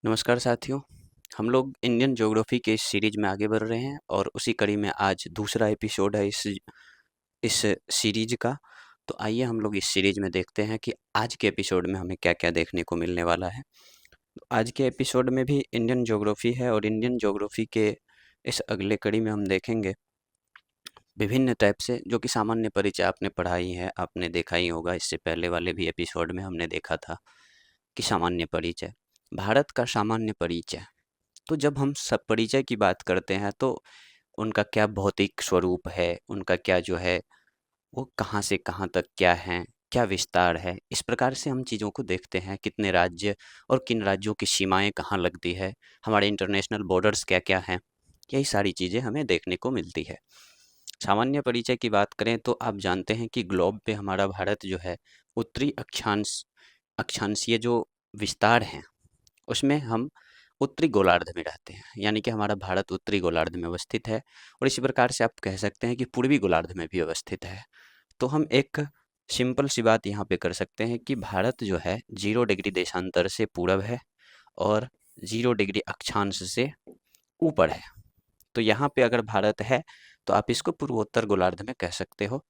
नमस्कार साथियों। हम लोग इंडियन ज्योग्राफी के इस सीरीज में आगे बढ़ रहे हैं और उसी कड़ी में आज दूसरा एपिसोड है इस सीरीज का। तो आइए हम लोग इस सीरीज में देखते हैं कि आज के एपिसोड में हमें क्या-क्या देखने को मिलने वाला है। तो आज के एपिसोड में भी इंडियन ज्योग्राफी है और इंडियन ज्योग्राफी के इस अगले कड़ी में हम देखेंगे विभिन्न टाइप से, जो कि सामान्य परिचय आपने पढ़ा ही है, आपने देखा ही होगा। इससे पहले वाले भी एपिसोड में हमने देखा था कि सामान्य परिचय, भारत का सामान्य परिचय। तो जब हम सब परिचय की बात करते हैं तो उनका क्या भौतिक स्वरूप है, उनका क्या जो है वो कहाँ से कहाँ तक क्या है, क्या विस्तार है, इस प्रकार से हम चीज़ों को देखते हैं। कितने राज्य और किन राज्यों की सीमाएं कहाँ लगती है, हमारे इंटरनेशनल बॉर्डर्स क्या क्या हैं, यही सारी चीज़ें हमें देखने को मिलती है। सामान्य परिचय की बात करें तो आप जानते हैं कि ग्लोब पे हमारा भारत जो है उत्तरी अक्षांशीय जो विस्तार हैं उसमें हम उत्तरी गोलार्ध में रहते हैं, यानी कि हमारा भारत उत्तरी गोलार्ध में अवस्थित है। और इसी प्रकार से आप कह सकते हैं कि पूर्वी गोलार्ध में भी अवस्थित है। तो हम एक सिंपल सी बात यहाँ पे कर सकते हैं कि भारत जो है 0 डिग्री देशांतर से पूरब है और 0 डिग्री अक्षांश से ऊपर है। तो यहाँ पे अगर भारत है तो आप इसको पूर्वोत्तर गोलार्ध में कह सकते हो,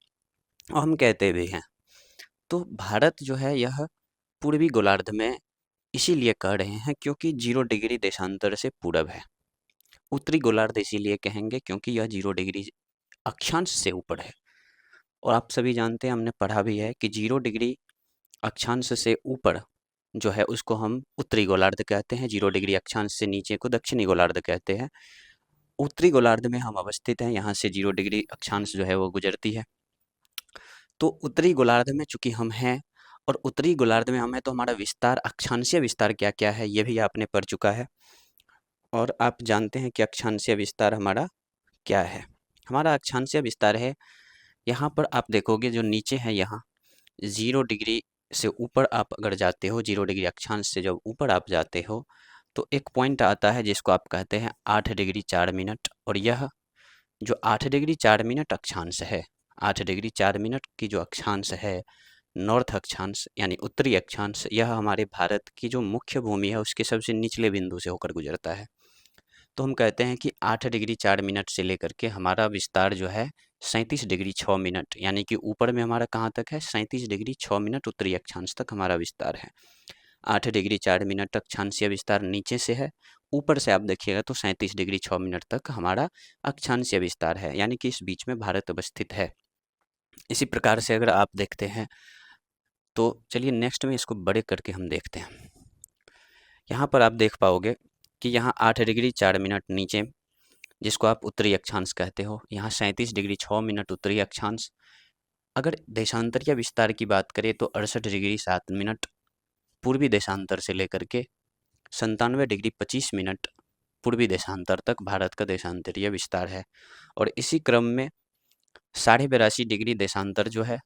और हम कहते भी हैं। तो भारत जो है यह पूर्वी गोलार्ध में इसीलिए कह रहे हैं क्योंकि 0 डिग्री देशांतर से पूरब है। उत्तरी गोलार्ध इसीलिए कहेंगे क्योंकि यह 0 डिग्री अक्षांश से ऊपर है। और आप सभी जानते हैं, हमने पढ़ा भी है कि 0 डिग्री अक्षांश से ऊपर जो है उसको हम उत्तरी गोलार्ध कहते हैं, 0 डिग्री अक्षांश से नीचे को दक्षिणी गोलार्ध कहते हैं। उत्तरी गोलार्ध में हम अवस्थित हैं, यहाँ से 0 डिग्री अक्षांश जो है वो गुजरती है। तो उत्तरी गोलार्ध में चूंकि हम हैं और उत्तरी गोलार्ध में हम हैं तो हमारा विस्तार, अक्षांशीय विस्तार क्या क्या है ये भी आपने पढ़ चुका है। और आप जानते हैं कि अक्षांशीय विस्तार हमारा क्या है। हमारा अक्षांशीय विस्तार है, यहाँ पर आप देखोगे जो नीचे है, यहाँ 0 डिग्री से ऊपर आप अगर जाते हो, 0 डिग्री अक्षांश से जब ऊपर आप जाते हो तो एक पॉइंट आता है जिसको आप कहते हैं 8 डिग्री 4 मिनट। और यह जो 8 डिग्री 4 मिनट अक्षांश है, 8 डिग्री 4 मिनट की जो अक्षांश है, नॉर्थ अक्षांश यानी उत्तरी अक्षांश, यह हमारे भारत की जो मुख्य भूमि है उसके सबसे निचले बिंदु से होकर गुजरता है। तो हम कहते हैं कि 8 डिग्री 4 मिनट से लेकर के हमारा विस्तार जो है 37 डिग्री 6 मिनट, यानी कि ऊपर में हमारा कहाँ तक है, 37 डिग्री 6 मिनट उत्तरी अक्षांश तक हमारा विस्तार है। 8 डिग्री 4 मिनट अक्षांशीय विस्तार नीचे से है, ऊपर से आप देखिएगा तो 37 डिग्री 6 मिनट तक हमारा अक्षांशीय विस्तार है, यानी कि इस बीच में भारत अवस्थित है। इसी प्रकार से अगर आप देखते हैं तो चलिए नेक्स्ट में इसको बड़े करके हम देखते हैं। यहाँ पर आप देख पाओगे कि यहाँ 8 डिग्री 4 मिनट नीचे, जिसको आप उत्तरी अक्षांश कहते हो, यहाँ 37 डिग्री 6 मिनट उत्तरी अक्षांश। अगर देशांतरीय विस्तार की बात करें तो 68 डिग्री 7 मिनट पूर्वी देशांतर से लेकर के 97 डिग्री 25 मिनट पूर्वी देशांतर तक भारत का देशांतरीय विस्तार है। और इसी क्रम में 82.5 डिग्री देशांतर जो है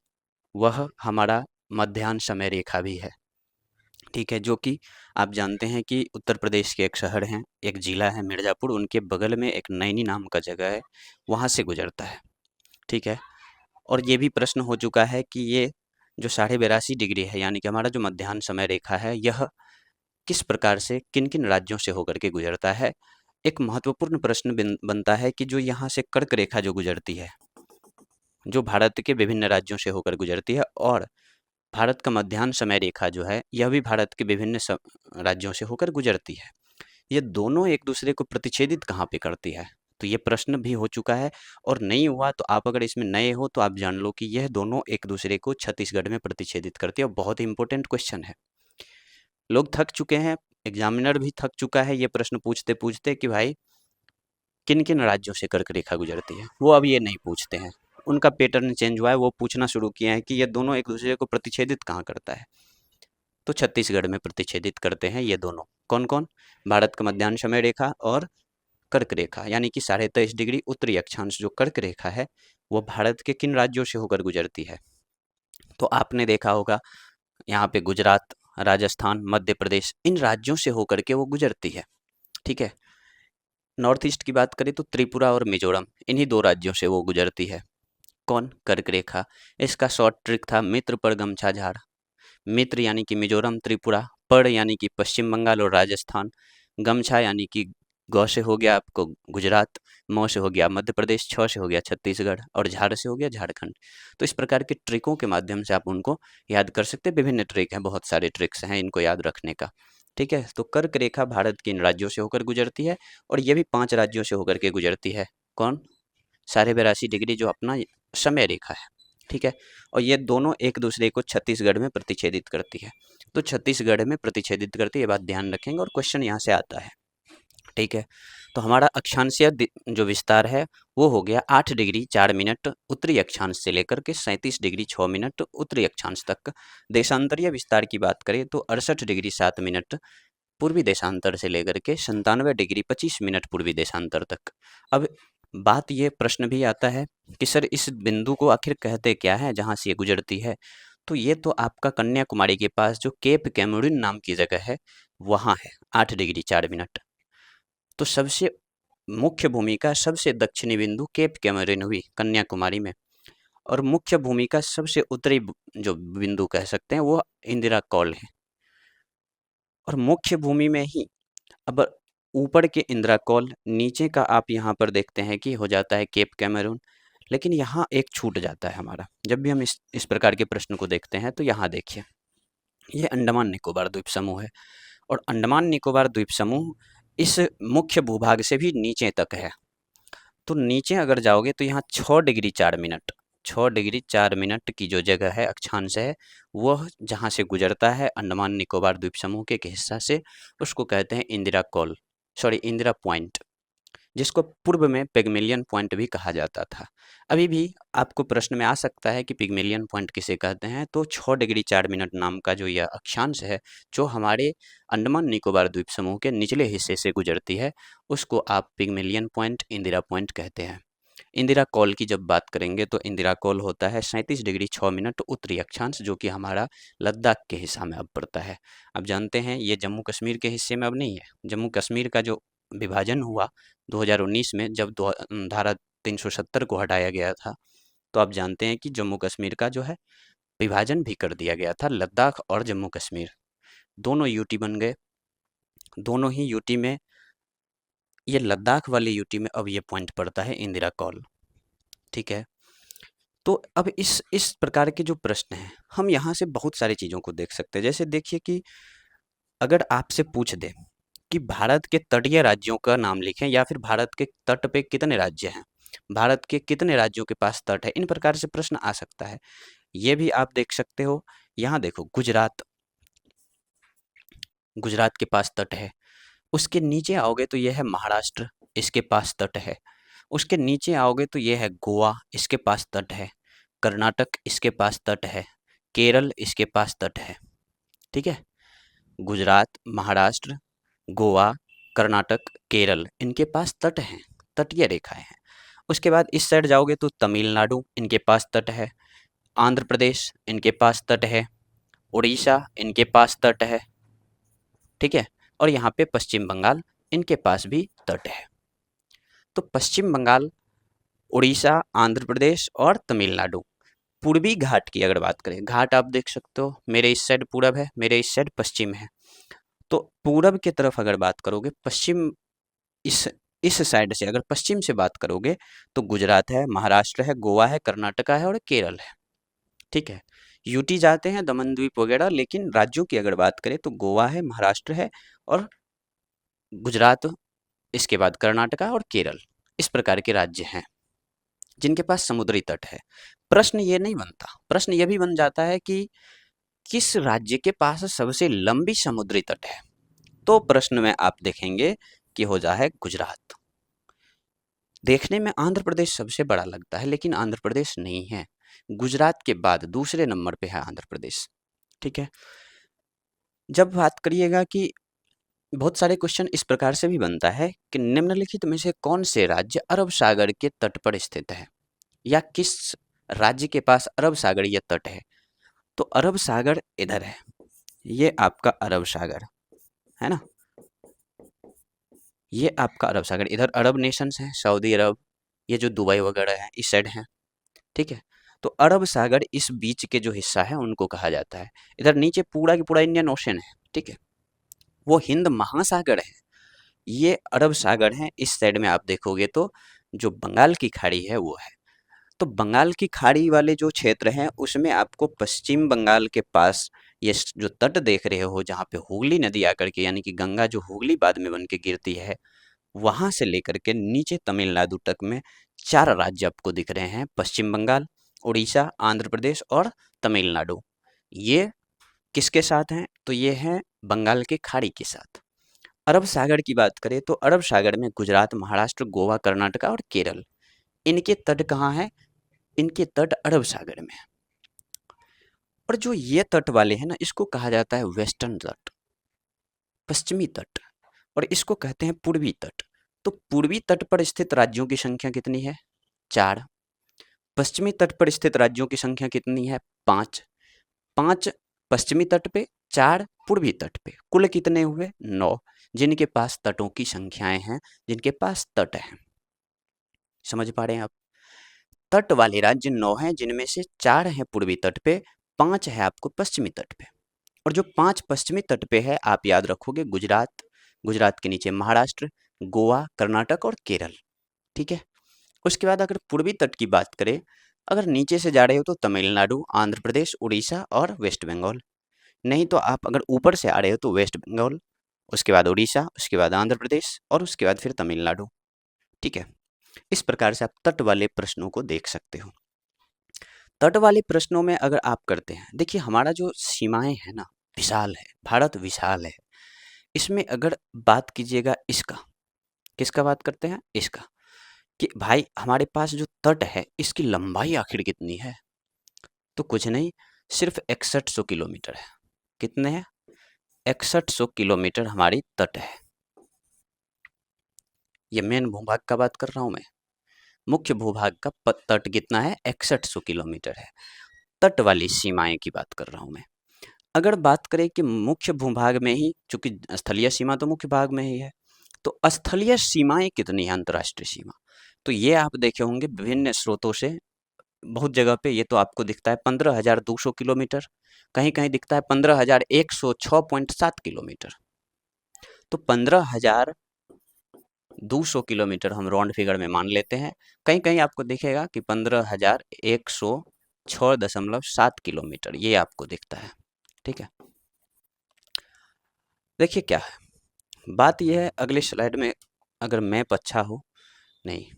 वह हमारा मध्याह्न समय रेखा भी है। ठीक है, जो कि आप जानते हैं कि उत्तर प्रदेश के एक शहर हैं, एक जिला है मिर्ज़ापुर, उनके बगल में एक नैनी नाम का जगह है, वहाँ से गुजरता है। ठीक है, और ये भी प्रश्न हो चुका है कि ये जो 82.5 डिग्री है, यानी कि हमारा जो मध्याह्न समय रेखा है, यह किस प्रकार से किन किन राज्यों से होकर के गुजरता है। एक महत्वपूर्ण प्रश्न बनता है कि जो यहाँ से कर्क रेखा जो गुजरती है, जो भारत के विभिन्न राज्यों से होकर गुजरती है, और भारत का मध्याह्न समय रेखा जो है यह भी भारत के विभिन्न राज्यों से होकर गुजरती है, ये दोनों एक दूसरे को प्रतिच्छेदित कहाँ पे करती है। तो ये प्रश्न भी हो चुका है, और नहीं हुआ तो आप अगर इसमें नए हो तो आप जान लो कि यह दोनों एक दूसरे को छत्तीसगढ़ में प्रतिच्छेदित करती है। और बहुत ही इंपॉर्टेंट क्वेश्चन है, लोग थक चुके हैं, एग्जामिनर भी थक चुका है ये प्रश्न पूछते पूछते कि भाई किन किन राज्यों से कर्क रेखा गुजरती है। वो अब ये नहीं पूछते हैं, उनका पैटर्न चेंज हुआ है, वो पूछना शुरू किए हैं कि ये दोनों एक दूसरे को प्रतिच्छेदित कहाँ करता है। तो छत्तीसगढ़ में प्रतिच्छेदित करते हैं ये दोनों। कौन कौन? भारत का मध्याह्न समय रेखा और कर्क रेखा, यानी कि 23.5 डिग्री उत्तरी अक्षांश जो कर्क रेखा है वो भारत के किन राज्यों से होकर गुजरती है। तो आपने देखा होगा यहाँ पे गुजरात, राजस्थान, मध्य प्रदेश, इन राज्यों से होकर के वो गुजरती है। ठीक है, नॉर्थ ईस्ट की बात करें तो त्रिपुरा और मिजोरम, इन्हीं दो राज्यों से वो गुजरती है। कौन? कर्क रेखा। इसका शॉर्ट ट्रिक था मित्र पर गमछा झाड़। मित्र यानी कि मिजोरम त्रिपुरा, पर यानी कि पश्चिम बंगाल और राजस्थान, गमछा यानी कि गौ से हो गया आपको गुजरात, मौ से हो गया मध्य प्रदेश, छ से हो गया छत्तीसगढ़ और झाड़ से हो गया झारखंड। तो इस प्रकार के ट्रिकों के माध्यम से आप उनको याद कर सकते हैं। विभिन्न ट्रिक हैं, बहुत सारे ट्रिक्स हैं इनको याद रखने का। ठीक है, तो कर्क रेखा भारत के इन राज्यों से होकर गुजरती है और ये भी 5 राज्यों से होकर के गुजरती है। कौन? 82.5 डिग्री जो अपना समय रेखा है। ठीक है, और ये दोनों एक दूसरे को छत्तीसगढ़ में प्रतिच्छेदित करती है। तो छत्तीसगढ़ में प्रतिच्छेदित करती है, ये बात ध्यान रखेंगे और क्वेश्चन यहाँ से आता है। ठीक है, तो हमारा अक्षांशीय जो विस्तार है वो हो गया 8 डिग्री 4 मिनट उत्तरी अक्षांश से लेकर के 37 डिग्री 6 मिनट उत्तरी अक्षांश तक। देशांतरीय विस्तार की बात करें तो 68 डिग्री 7 मिनट पूर्वी देशांतर से लेकर के 97 डिग्री 25 मिनट पूर्वी देशांतर तक। अब बात ये प्रश्न भी आता है कि सर इस बिंदु को आखिर कहते क्या है जहाँ से ये गुजरती है? तो ये तो आपका कन्याकुमारी के पास जो केप कैमरून नाम की जगह है वहाँ है, 8 डिग्री 4 मिनट। तो सबसे मुख्य भूमिका सबसे दक्षिणी बिंदु केप कैमरून हुई कन्याकुमारी में, और मुख्य भूमिका सबसे उत्तरी जो बिंदु कह सकते हैं वो इंदिरा कॉल है। और मुख्य भूमि में ही अब ऊपर के इंदिरा कॉल, नीचे का आप यहाँ पर देखते हैं कि हो जाता है केप कैमरून। लेकिन यहाँ एक छूट जाता है हमारा, जब भी हम इस प्रकार के प्रश्न को देखते हैं तो यहाँ देखिए, ये अंडमान निकोबार द्वीप समूह है और अंडमान निकोबार द्वीप समूह इस मुख्य भूभाग से भी नीचे तक है। तो नीचे अगर जाओगे तो यहाँ 6 डिग्री 4 मिनट, 6 डिग्री 4 मिनट की जो जगह है अक्षांश है, वह जहाँ से गुजरता है अंडमान निकोबार द्वीप समूह के एक हिस्सा से, उसको कहते हैं Indira call, sorry Indira point, जिसको पूर्व में पिग्मेलियन पॉइंट भी कहा जाता था। अभी भी आपको प्रश्न में आ सकता है कि पिग्मेलियन पॉइंट किसे कहते हैं, तो 6 डिग्री 4 मिनट नाम का जो यह अक्षांश है जो हमारे अंडमान निकोबार द्वीप समूह के निचले हिस्से से गुजरती है, उसको आप पिग्मेलियन पॉइंट, इंदिरा पॉइंट कहते हैं। इंदिरा कॉल की जब बात करेंगे तो इंदिरा कॉल होता है 37 डिग्री 6 मिनट उत्तरी अक्षांश, जो कि हमारा लद्दाख के हिस्सा में अब पड़ता है। अब जानते हैं ये जम्मू कश्मीर के हिस्से में अब नहीं है। जम्मू कश्मीर का जो विभाजन हुआ 2019 में, जब धारा 370 को हटाया गया था, तो आप जानते हैं कि जम्मू कश्मीर का जो है विभाजन भी कर दिया गया था। लद्दाख और जम्मू कश्मीर दोनों यूटी बन गए। दोनों ही यूटी में, ये लद्दाख वाली यूटी में अब ये पॉइंट पड़ता है इंदिरा कॉल। ठीक है, तो अब इस प्रकार के जो प्रश्न हैं, हम यहाँ से बहुत सारी चीज़ों को देख सकते हैं। जैसे देखिए कि अगर आपसे पूछ दे कि भारत के तटीय राज्यों का नाम लिखें या फिर भारत के तट पे कितने राज्य हैं, भारत के कितने राज्यों के पास तट है, इन प्रकार से प्रश्न आ सकता है। ये भी आप देख सकते हो। यहाँ देखो गुजरात, गुजरात के पास तट है। उसके नीचे आओगे तो यह है महाराष्ट्र, इसके पास तट है। उसके नीचे आओगे तो यह है गोवा, इसके पास तट है। कर्नाटक, इसके पास तट है। केरल, इसके पास तट है। ठीक है, गुजरात, महाराष्ट्र, गोवा, कर्नाटक, केरल, इनके पास तट हैं, तटीय रेखाएं हैं। उसके बाद इस साइड जाओगे तो तमिलनाडु, इनके पास तट है। आंध्र प्रदेश, इनके पास तट है। उड़ीसा, इनके पास तट है। ठीक है, और यहाँ पे पश्चिम बंगाल, इनके पास भी तट है। तो पश्चिम बंगाल, उड़ीसा, आंध्र प्रदेश और तमिलनाडु, पूर्वी घाट की अगर बात करें, घाट आप देख सकते हो, मेरे इस साइड पूरब है, मेरे इस साइड पश्चिम है। तो पूरब की तरफ अगर बात करोगे, पश्चिम, इस इस साइड से अगर पश्चिम से बात करोगे तो गुजरात है, महाराष्ट्र है, गोवा है, कर्नाटका है और केरल है। ठीक है, यूटी जाते हैं, दमन द्वीप वगैरह, लेकिन राज्यों की अगर बात करें तो गोवा है, महाराष्ट्र है और गुजरात, इसके बाद कर्नाटका और केरल, इस प्रकार के राज्य हैं जिनके पास समुद्री तट है। प्रश्न ये नहीं बनता, प्रश्न ये भी बन जाता है कि किस राज्य के पास सबसे लंबी समुद्री तट है। तो प्रश्न में आप देखेंगे कि हो जाए गुजरात। देखने में आंध्र प्रदेश सबसे बड़ा लगता है, लेकिन आंध्र प्रदेश नहीं है। गुजरात के बाद दूसरे नंबर पे है आंध्र प्रदेश। ठीक है, जब बात करिएगा कि बहुत सारे क्वेश्चन इस प्रकार से भी बनता है कि निम्नलिखित में से कौन से राज्य अरब सागर के तट पर स्थित है, या किस राज्य के पास अरब सागरीय तट है। तो अरब सागर इधर है, ये आपका अरब सागर है ना, ये आपका अरब सागर, इधर अरब नेशंस हैं, सऊदी अरब, ये जो दुबई वगैरह है इस साइड है। ठीक है, तो अरब सागर इस बीच के जो हिस्सा है उनको कहा जाता है। इधर नीचे पूरा की पूरा इंडियन ओशन है। ठीक है, वो हिंद महासागर है, ये अरब सागर है। इस साइड में आप देखोगे तो जो बंगाल की खाड़ी है वो है। तो बंगाल की खाड़ी वाले जो क्षेत्र हैं उसमें आपको पश्चिम बंगाल के पास ये जो तट देख रहे हो, जहाँ पे हुगली नदी आकर के यानी कि गंगा जो हुगली बाद में बन के गिरती है, वहां से लेकर के नीचे तमिलनाडु तक में 4 राज्य आपको दिख रहे हैं। पश्चिम बंगाल, उड़ीसा, आंध्र प्रदेश और तमिलनाडु। ये किसके साथ हैं? तो ये हैं बंगाल के खाड़ी के साथ। अरब सागर की बात करें तो अरब सागर में गुजरात, महाराष्ट्र, गोवा, कर्नाटका और केरल, इनके तट कहाँ हैं? इनके तट अरब सागर में है। और जो ये तट वाले हैं ना, इसको कहा जाता है वेस्टर्न तट, पश्चिमी तट, और इसको कहते हैं पूर्वी तट। तो पूर्वी तट पर स्थित राज्यों की संख्या कितनी है? 4। पश्चिमी तट पर स्थित राज्यों की संख्या कितनी है? 5। 5 पश्चिमी तट पे, 4 पूर्वी तट पे, कुल कितने हुए? 9, जिनके पास तटों की संख्याएं हैं, जिनके पास तट हैं। समझ पा रहे हैं आप? तट वाले राज्य 9 हैं, जिनमें से 4 हैं पूर्वी तट पे, 5 है आपको पश्चिमी तट पे। और जो 5 पश्चिमी तट पे है, आप याद रखोगे गुजरात, गुजरात के नीचे महाराष्ट्र, गोवा, कर्नाटक और केरल। ठीक है। उसके बाद अगर पूर्वी तट की बात करें, अगर नीचे से जा रहे हो तो तमिलनाडु, आंध्र प्रदेश, उड़ीसा और वेस्ट बंगाल। नहीं तो आप अगर ऊपर से आ रहे हो तो वेस्ट बंगाल, उसके बाद उड़ीसा, उसके बाद आंध्र प्रदेश और उसके बाद फिर तमिलनाडु। ठीक है। इस प्रकार से आप तट वाले प्रश्नों को देख सकते हो। तट वाले प्रश्नों में अगर आप करते हैं, देखिए हमारा जो सीमाएं है ना, विशाल है, भारत विशाल है। इसमें अगर बात कीजिएगा इसका, किसका बात करते हैं? इसका, कि भाई हमारे पास जो तट है इसकी लंबाई आखिर कितनी है? तो कुछ नहीं, सिर्फ 6100 किलोमीटर है। कितने हैं? 6100 किलोमीटर हमारी तट है। ये मेन भूभाग का बात कर रहा हूं मैं। मुख्य भूभाग का तट कितना है? 6100 किलोमीटर है। तट वाली सीमाएं की बात कर रहा हूं मैं। अगर बात करें कि मुख्य भूभाग में ही, चूंकि स्थलीय सीमा तो मुख्य भाग में ही है, तो स्थलीय सीमाएं कितनी है? अंतर्राष्ट्रीय सीमा, तो ये आप देखे होंगे विभिन्न स्रोतों से, बहुत जगह पे ये तो आपको दिखता है 15,200 किलोमीटर, कहीं कहीं दिखता है 15,106.7 किलोमीटर। तो 15,200 किलोमीटर हम राउंड फिगर में मान लेते हैं। कहीं कहीं आपको दिखेगा कि 15,106.7 किलोमीटर ये आपको दिखता है। ठीक है। देखिए क्या है बात, यह है अगले स्लाइड में अगर मैप अच्छा हो, नहीं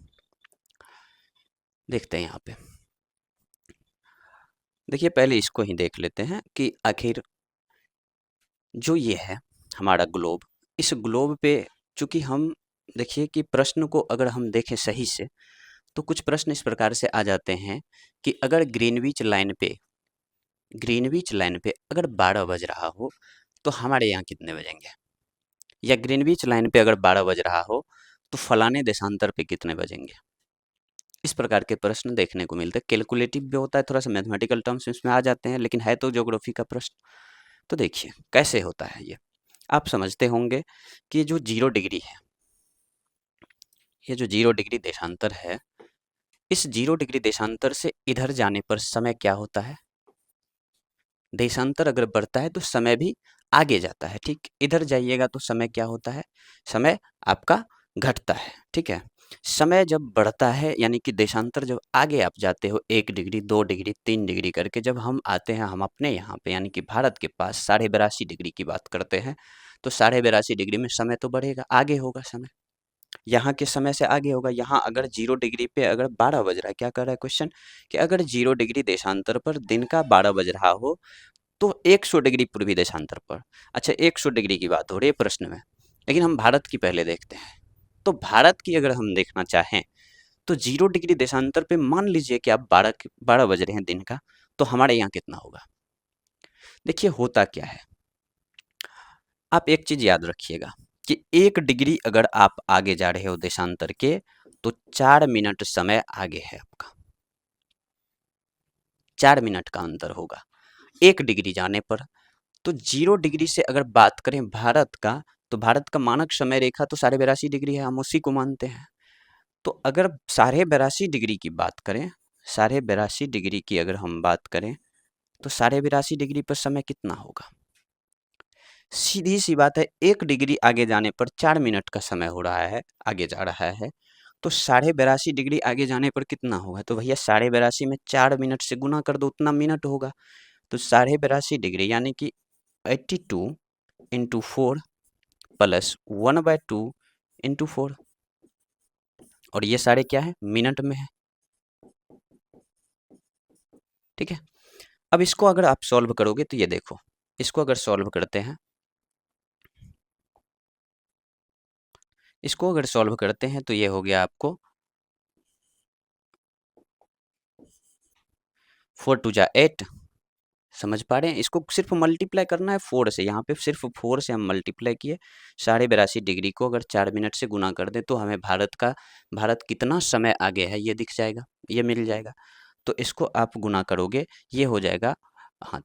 देखते हैं यहाँ पे। देखिए पहले इसको ही देख लेते हैं कि आखिर जो ये है हमारा ग्लोब, इस ग्लोब पे चूंकि हम, देखिए कि प्रश्न को अगर हम देखें सही से, तो कुछ प्रश्न इस प्रकार से आ जाते हैं कि अगर ग्रीनविच लाइन पे अगर 12 बज रहा हो तो हमारे यहाँ कितने बजेंगे? या ग्रीनविच लाइन पे अगर 12 बज रहा हो तो फलाने देशांतर पे कितने बजेंगे? इस प्रकार के प्रश्न देखने को मिलते हैं। कैलकुलेटिव भी होता है, थोड़ा सा मैथमेटिकल टर्म्स इसमें आ जाते हैं, लेकिन है तो ज्योग्राफी का प्रश्न। तो देखिए कैसे होता है ये, आप समझते होंगे कि ये जो 0 डिग्री है, ये जो 0 डिग्री देशांतर है, इस 0 डिग्री देशांतर से इधर जाने पर समय क्या होता है? देशांतर अगर बढ़ता है तो समय भी आगे जाता है। ठीक, इधर जाइएगा तो समय क्या होता है? समय आपका घटता है। ठीक है। समय जब बढ़ता है यानी कि देशांतर जब आगे आप जाते हो 1 डिग्री, 2 डिग्री, 3 डिग्री करके, जब हम आते हैं हम अपने यहाँ पे यानी कि भारत के पास 82.5 डिग्री की बात करते हैं, तो 82.5 डिग्री में समय तो बढ़ेगा, आगे होगा समय, यहाँ के समय से आगे होगा। यहाँ अगर 0 डिग्री पे अगर 12 बज रहा है, क्या कर रहा है क्वेश्चन, कि अगर 0 डिग्री देशांतर पर दिन का 12 बज रहा हो तो 100 डिग्री पूर्वी देशांतर पर, अच्छा 100 डिग्री की बात हो रही है प्रश्न में, लेकिन हम भारत की पहले देखते हैं। तो भारत की अगर हम देखना चाहें तो 0 डिग्री देशांतर पे मान लीजिए कि आप 12 बज रहे हैं दिन का, तो हमारे यहाँ कितना होगा? देखिए होता क्या है, आप एक चीज याद रखिएगा कि 1 डिग्री अगर आप आगे जा रहे हो देशांतर के, तो 4 मिनट समय आगे है आपका, 4 मिनट का अंतर होगा 1 डिग्री जाने पर। तो 0 डिग्री से अगर बात करें भारत का, तो भारत का मानक समय रेखा तो 82.5 डिग्री है, हम उसी को मानते हैं। तो अगर 82.5 डिग्री की बात करें, 82.5 डिग्री की अगर हम बात करें, तो 82.5 डिग्री पर समय कितना होगा? सीधी सी बात है, 1 डिग्री आगे जाने पर 4 मिनट का समय हो रहा है, आगे जा रहा है। तो 82.5 डिग्री आगे जाने पर कितना होगा? तो भैया 82.5 में 4 मिनट से गुना कर दो, उतना मिनट होगा। तो 82.5 डिग्री यानी कि 82 इंटू 4 प्लस 1/2 इंटू 4, और ये सारे क्या है? मिनट में है। ठीक है, अब इसको अगर आप सॉल्व करोगे तो ये देखो, इसको अगर सॉल्व करते हैं, इसको अगर सॉल्व करते हैं तो ये हो गया आपको 4 2 जा 8। समझ पा रहे हैं? इसको सिर्फ मल्टीप्लाई करना है 4 से, यहाँ पे सिर्फ 4 से हम मल्टीप्लाई किए। 82.5 डिग्री को अगर 4 मिनट से गुना कर दें तो हमें भारत कितना समय आगे है ये दिख जाएगा, ये मिल जाएगा। तो इसको आप गुना करोगे, ये हो जाएगा, हाँ,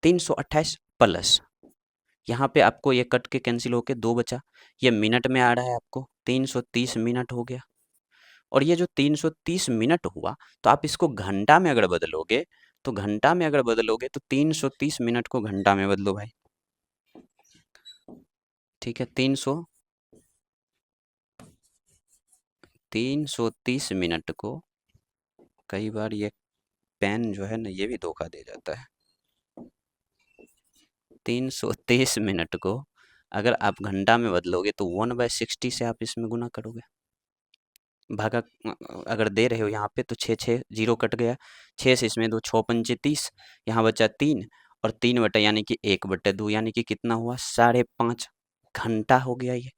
328 प्लस, यहाँ पे आपको ये कट के कैंसिल होके 2 बचा, ये मिनट में आ रहा है आपको, 330 मिनट हो गया। और ये जो 330 मिनट हुआ, तो आप इसको घंटा में अगर बदलोगे, तो घंटा में अगर बदलोगे तो 330 मिनट को घंटा में बदलो भाई। ठीक है, 330 मिनट को, कई बार ये पेन जो है ना ये भी धोखा दे जाता है। 330 मिनट को अगर आप घंटा में बदलोगे तो 1/60 से आप इसमें गुना करोगे। भागा अगर दे रहे हो यहाँ पे तो 6 6 जीरो कट गया, 6 से इसमें 2 6 पंचे 30, यहाँ बचा 3, और 3 बटे यानी कि 1/2 यानी कि कितना हुआ? 5.5 घंटा हो गया ये।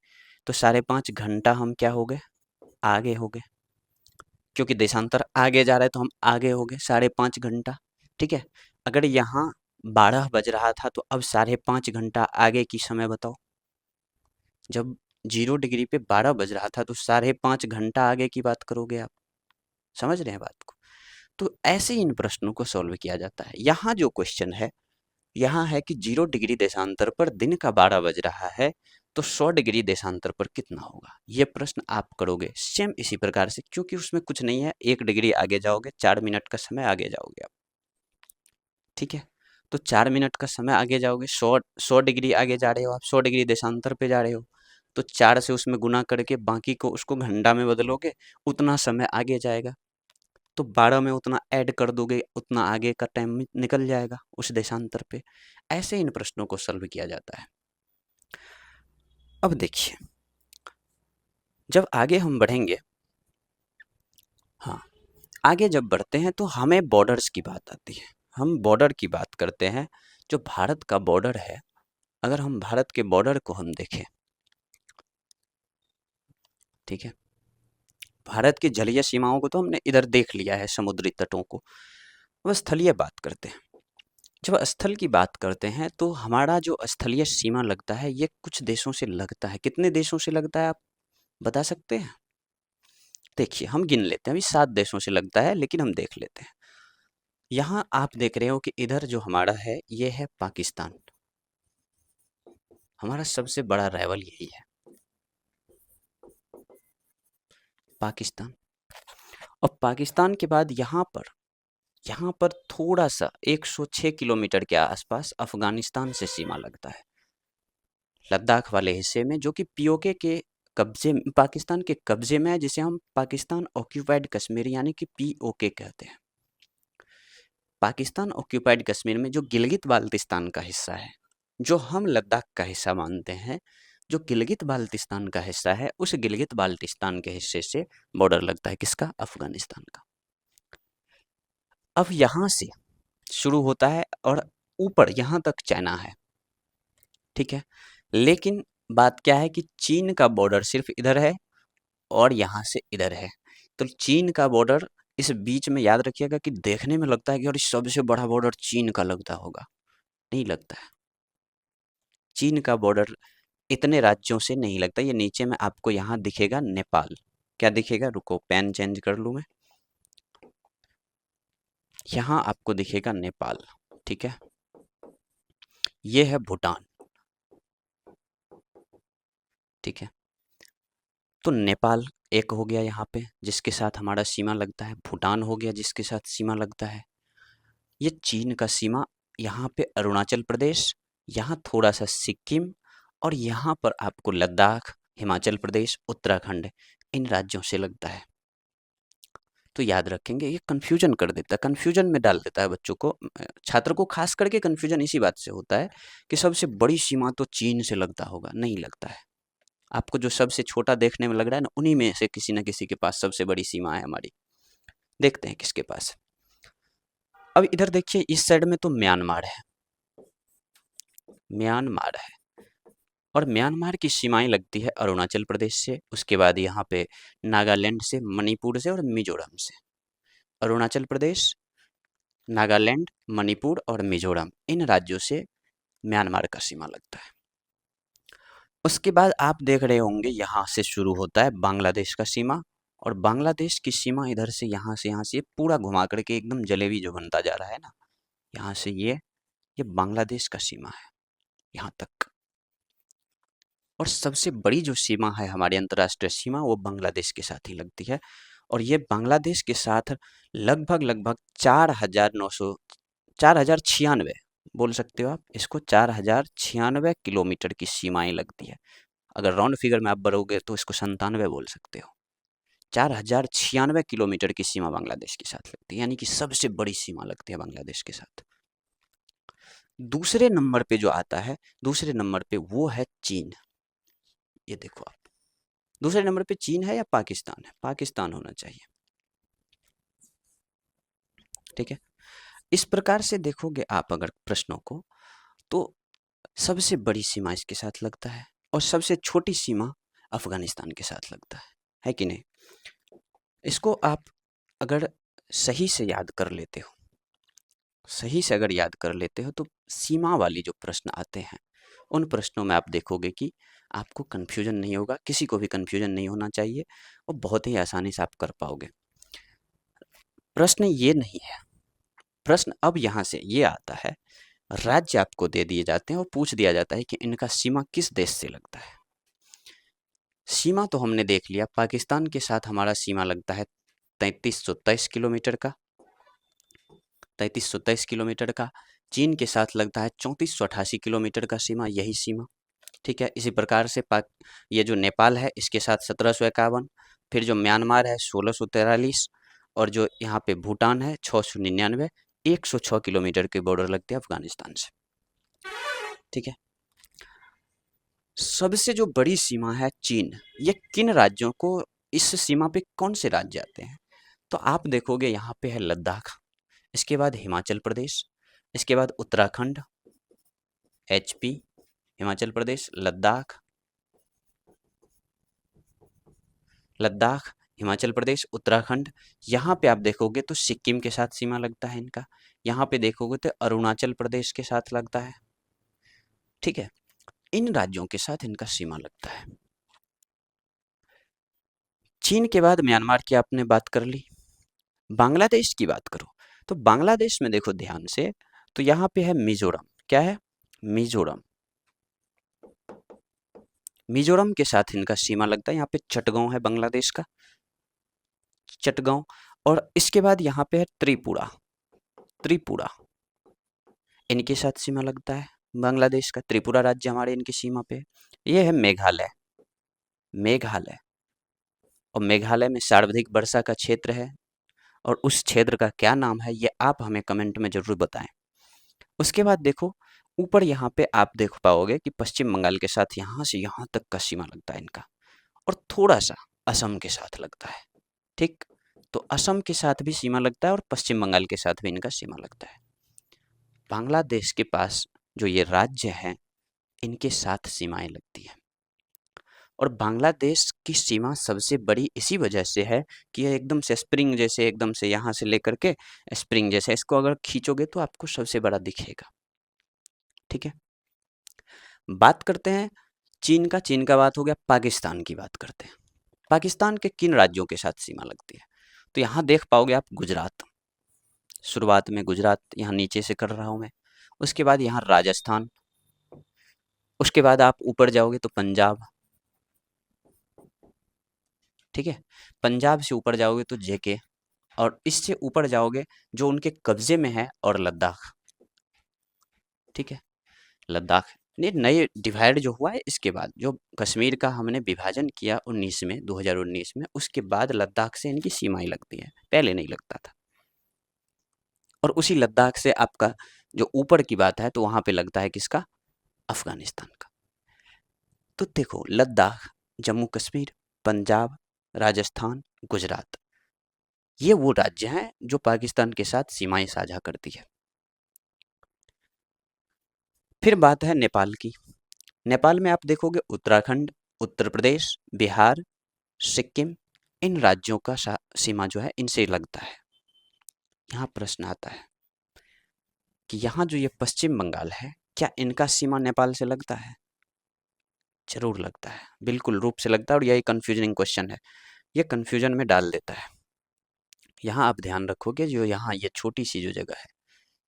तो 5.5 घंटा हम क्या हो गए? आगे हो गए, क्योंकि देशांतर आगे जा रहा है तो हम आगे हो गए 5.5 घंटा। ठीक है, अगर यहाँ 12 बज रहा था तो अब 5.5 घंटा आगे की समय बताओ। जब 0 डिग्री पे 12 बज रहा था तो 5.5 घंटा आगे की बात करोगे आप। समझ रहे हैं बात को? तो ऐसे इन प्रश्नों को सॉल्व किया जाता है। यहाँ जो क्वेश्चन है, यहाँ है कि 0 डिग्री देशांतर पर दिन का 12 बज रहा है, तो 100 डिग्री देशांतर पर कितना होगा? ये प्रश्न आप करोगे सेम इसी प्रकार से, क्योंकि उसमें कुछ नहीं है, 1 डिग्री आगे जाओगे, 4 मिनट का समय आगे जाओगे आप। ठीक है, तो 4 मिनट का समय आगे जाओगे, 100 डिग्री आगे जा रहे हो आप, 100 डिग्री देशांतर पे जा रहे हो, तो 4 से उसमें गुना करके बाकी को उसको घंटा में बदलोगे, उतना समय आगे जाएगा। तो 12 में उतना ऐड कर दोगे, उतना आगे का टाइम निकल जाएगा उस देशांतर पे। ऐसे इन प्रश्नों को सॉल्व किया जाता है। अब देखिए, जब आगे हम बढ़ेंगे, हाँ, आगे जब बढ़ते हैं तो हमें बॉर्डर्स की बात आती है। हम बॉर्डर की बात करते हैं। जो भारत का बॉर्डर है, अगर हम भारत के बॉर्डर को हम देखें, ठीक है, भारत की जलीय सीमाओं को तो हमने इधर देख लिया है, समुद्री तटों को। अब स्थलीय बात करते हैं। जब स्थल की बात करते हैं तो हमारा जो स्थलीय सीमा लगता है ये कुछ देशों से लगता है। कितने देशों से लगता है आप बता सकते हैं? देखिए, हम गिन लेते हैं, अभी 7 देशों से लगता है, लेकिन हम देख लेते हैं। यहाँ आप देख रहे हो कि इधर जो हमारा है ये है पाकिस्तान। हमारा सबसे बड़ा राइवल यही है, पाकिस्तान। और पाकिस्तान के बाद यहाँ पर थोड़ा सा 106 किलोमीटर के आसपास अफगानिस्तान से सीमा लगता है, लद्दाख वाले हिस्से में, जो कि पीओके के कब्जे, पाकिस्तान के कब्जे में है, जिसे हम पाकिस्तान ऑक्यूपाइड कश्मीर यानी कि पीओके कहते हैं। पाकिस्तान ऑक्यूपाइड कश्मीर में जो गिलगित बाल्टिस्तान का हिस्सा है, जो हम लद्दाख का हिस्सा मानते हैं, जो गिलगित बाल्टिस्तान का हिस्सा है, उस गिलगित बाल्टिस्तान के हिस्से से बॉर्डर लगता है किसका? अफगानिस्तान का। अब यहाँ से शुरू होता है और ऊपर यहाँ तक चाइना है। ठीक है, लेकिन बात क्या है कि चीन का बॉर्डर सिर्फ इधर है और यहाँ से इधर है। तो चीन का बॉर्डर इस बीच में, याद रखिएगा कि देखने में लगता है कि और सबसे बड़ा बॉर्डर चीन का लगता होगा, नहीं लगता है। चीन का बॉर्डर इतने राज्यों से नहीं लगता। ये नीचे में आपको यहाँ दिखेगा नेपाल। क्या दिखेगा? रुको, पेन चेंज कर लूँ मैं। यहाँ आपको दिखेगा नेपाल। ठीक है, ये है भूटान। ठीक है, तो नेपाल एक हो गया यहाँ पे, जिसके साथ हमारा सीमा लगता है। भूटान हो गया जिसके साथ सीमा लगता है। ये चीन का सीमा यहाँ पे अरुणाचल प्रदेश, यहाँ थोड़ा सा सिक्किम और यहाँ पर आपको लद्दाख, हिमाचल प्रदेश, उत्तराखंड इन राज्यों से लगता है। तो याद रखेंगे, ये कन्फ्यूजन कर देता है, कन्फ्यूजन में डाल देता है बच्चों को, छात्र को खास करके कन्फ्यूजन इसी बात से होता है कि सबसे बड़ी सीमा तो चीन से लगता होगा, नहीं लगता है। आपको जो सबसे छोटा देखने में लग रहा है ना, उन्हीं में से किसी न किसी के पास सबसे बड़ी सीमा है हमारी। देखते हैं किसके पास। अब इधर देखिए, इस साइड में तो म्यांमार है, म्यांमार है, और म्यांमार की सीमाएं लगती है अरुणाचल प्रदेश से, उसके बाद यहाँ पे नागालैंड से, मणिपुर से और मिजोरम से। अरुणाचल प्रदेश, नागालैंड, मणिपुर और मिजोरम इन राज्यों से म्यांमार का सीमा लगता है। उसके बाद आप देख रहे होंगे यहाँ से शुरू होता है बांग्लादेश का सीमा, और बांग्लादेश की सीमा इधर से यहाँ से पूरा घुमा करके एकदम जलेबी जो बनता जा रहा है ना, यहाँ से ये बांग्लादेश का सीमा है यहाँ तक। और सबसे बड़ी जो सीमा है हमारी अंतर्राष्ट्रीय सीमा, वो बांग्लादेश के साथ ही लगती है, और ये बांग्लादेश के साथ लगभग 4,96 बोल सकते हो आप इसको, 4,096 किलोमीटर की सीमाएं लगती है। अगर राउंड फिगर में आप बढ़ोगे तो इसको 97 बोल सकते हो। 4,096 किलोमीटर की सीमा बांग्लादेश के साथ लगती है, यानी कि सबसे बड़ी सीमा लगती है बांग्लादेश के साथ। दूसरे नंबर पे जो आता है, दूसरे नंबर पे वो है चीन। ये देखो आप, दूसरे नंबर पे चीन है या पाकिस्तान है? पाकिस्तान होना चाहिए, ठीक है। इस प्रकार से देखोगे आप अगर प्रश्नों को, तो सबसे बड़ी सीमा इसके साथ लगता है, और सबसे छोटी सीमा अफगानिस्तान के साथ लगता है कि नहीं? इसको आप अगर सही से याद कर लेते हो, सही से अगर याद कर लेते हो, तो सीमा वाली जो प्रश्न आते हैं, उन प्रश्नों में आप देखोगे कि आपको कन्फ्यूजन नहीं होगा, किसी को भी कन्फ्यूजन नहीं होना चाहिए, और बहुत ही आसानी से आप कर पाओगे। प्रश्न ये नहीं है, प्रश्न अब यहाँ से ये आता है, राज्य आपको दे दिए जाते हैं और पूछ दिया जाता है कि इनका सीमा किस देश से लगता है। सीमा तो हमने देख लिया, पाकिस्तान के साथ हमारा सीमा लगता है 3323 किलोमीटर का, 3323 किलोमीटर का। चीन के साथ लगता है 3488 किलोमीटर का सीमा, यही सीमा, ठीक है। इसी प्रकार से ये जो नेपाल है इसके साथ 1751, फिर जो म्यांमार है 1643, और जो यहाँ पे भूटान है 699, 106 किलोमीटर के बॉर्डर लगते हैं अफगानिस्तान से, ठीक है। सबसे जो बड़ी सीमा है चीन, ये किन राज्यों को, इस सीमा पे कौन से राज्य आते हैं? तो आप देखोगे यहाँ पे है लद्दाख, इसके बाद हिमाचल प्रदेश, इसके बाद उत्तराखंड, एचपी, हिमाचल प्रदेश, लद्दाख, लद्दाख, हिमाचल प्रदेश, उत्तराखंड। यहाँ पे आप देखोगे तो सिक्किम के साथ सीमा लगता है इनका, यहाँ पे देखोगे तो अरुणाचल प्रदेश के साथ लगता है, ठीक है। इन राज्यों के साथ इनका सीमा लगता है। चीन के बाद म्यांमार की आपने बात कर ली, बांग्लादेश की बात करो तो बांग्लादेश में देखो ध्यान से, तो यहाँ पे है मिजोरम, क्या है? मिजोरम, मिजोरम के साथ इनका सीमा लगता है, यहाँ पे चटगांव है बांग्लादेश का, चटगांव। और इसके बाद यहाँ पे है त्रिपुरा, त्रिपुरा इनके साथ सीमा लगता है बांग्लादेश का, त्रिपुरा राज्य हमारे इनकी सीमा पे। ये है मेघालय, मेघालय, और मेघालय में सर्वाधिक वर्षा का क्षेत्र है, और उस क्षेत्र का क्या नाम है ये आप हमें कमेंट में जरूर बताएं। उसके बाद देखो ऊपर यहाँ पे आप देख पाओगे कि पश्चिम बंगाल के साथ यहाँ से यहाँ तक का सीमा लगता है इनका, और थोड़ा सा असम के साथ लगता है, ठीक। तो असम के साथ भी सीमा लगता है और पश्चिम बंगाल के साथ भी इनका सीमा लगता है। बांग्लादेश के पास जो ये राज्य हैं, इनके साथ सीमाएं लगती हैं, और बांग्लादेश की सीमा सबसे बड़ी इसी वजह से है कि ये एकदम से स्प्रिंग जैसे, एकदम से यहाँ से लेकर के स्प्रिंग जैसे, इसको अगर खींचोगे तो आपको सबसे बड़ा दिखेगा, ठीक है। बात करते हैं चीन का, चीन का बात हो गया, पाकिस्तान की बात करते हैं। पाकिस्तान के किन राज्यों के साथ सीमा लगती है? तो यहाँ देख पाओगे आप गुजरात, शुरुआत में गुजरात यहाँ नीचे से कर रहा हूँ मैं, उसके बाद यहाँ राजस्थान, उसके बाद आप ऊपर जाओगे तो पंजाब, ठीक है। पंजाब से ऊपर जाओगे तो जेके, और इससे ऊपर जाओगे जो उनके कब्जे में है, और लद्दाख, ठीक है। लद्दाख ने नए डिवाइड जो हुआ है इसके बाद, जो कश्मीर का हमने विभाजन किया 19 में 2019 में, उसके बाद लद्दाख से इनकी सीमाएं लगती है, पहले नहीं लगता था। और उसी लद्दाख से आपका जो ऊपर की बात है तो वहां पे लगता है किसका, अफगानिस्तान का। तो देखो लद्दाख, जम्मू कश्मीर, पंजाब, राजस्थान, गुजरात, ये वो राज्य हैं जो पाकिस्तान के साथ सीमाएं साझा करती है। फिर बात है नेपाल की। नेपाल में आप देखोगे उत्तराखंड, उत्तर प्रदेश, बिहार, सिक्किम, इन राज्यों का सीमा जो है इनसे लगता है। यहाँ प्रश्न आता है कि यहाँ जो ये पश्चिम बंगाल है, क्या इनका सीमा नेपाल से लगता है? जरूर लगता है, बिल्कुल रूप से लगता है, और यही कंफ्यूजनिंग क्वेश्चन है, ये कंफ्यूजन में डाल देता है। यहाँ आप ध्यान रखोगे, जो यहाँ ये छोटी सी जो जगह है,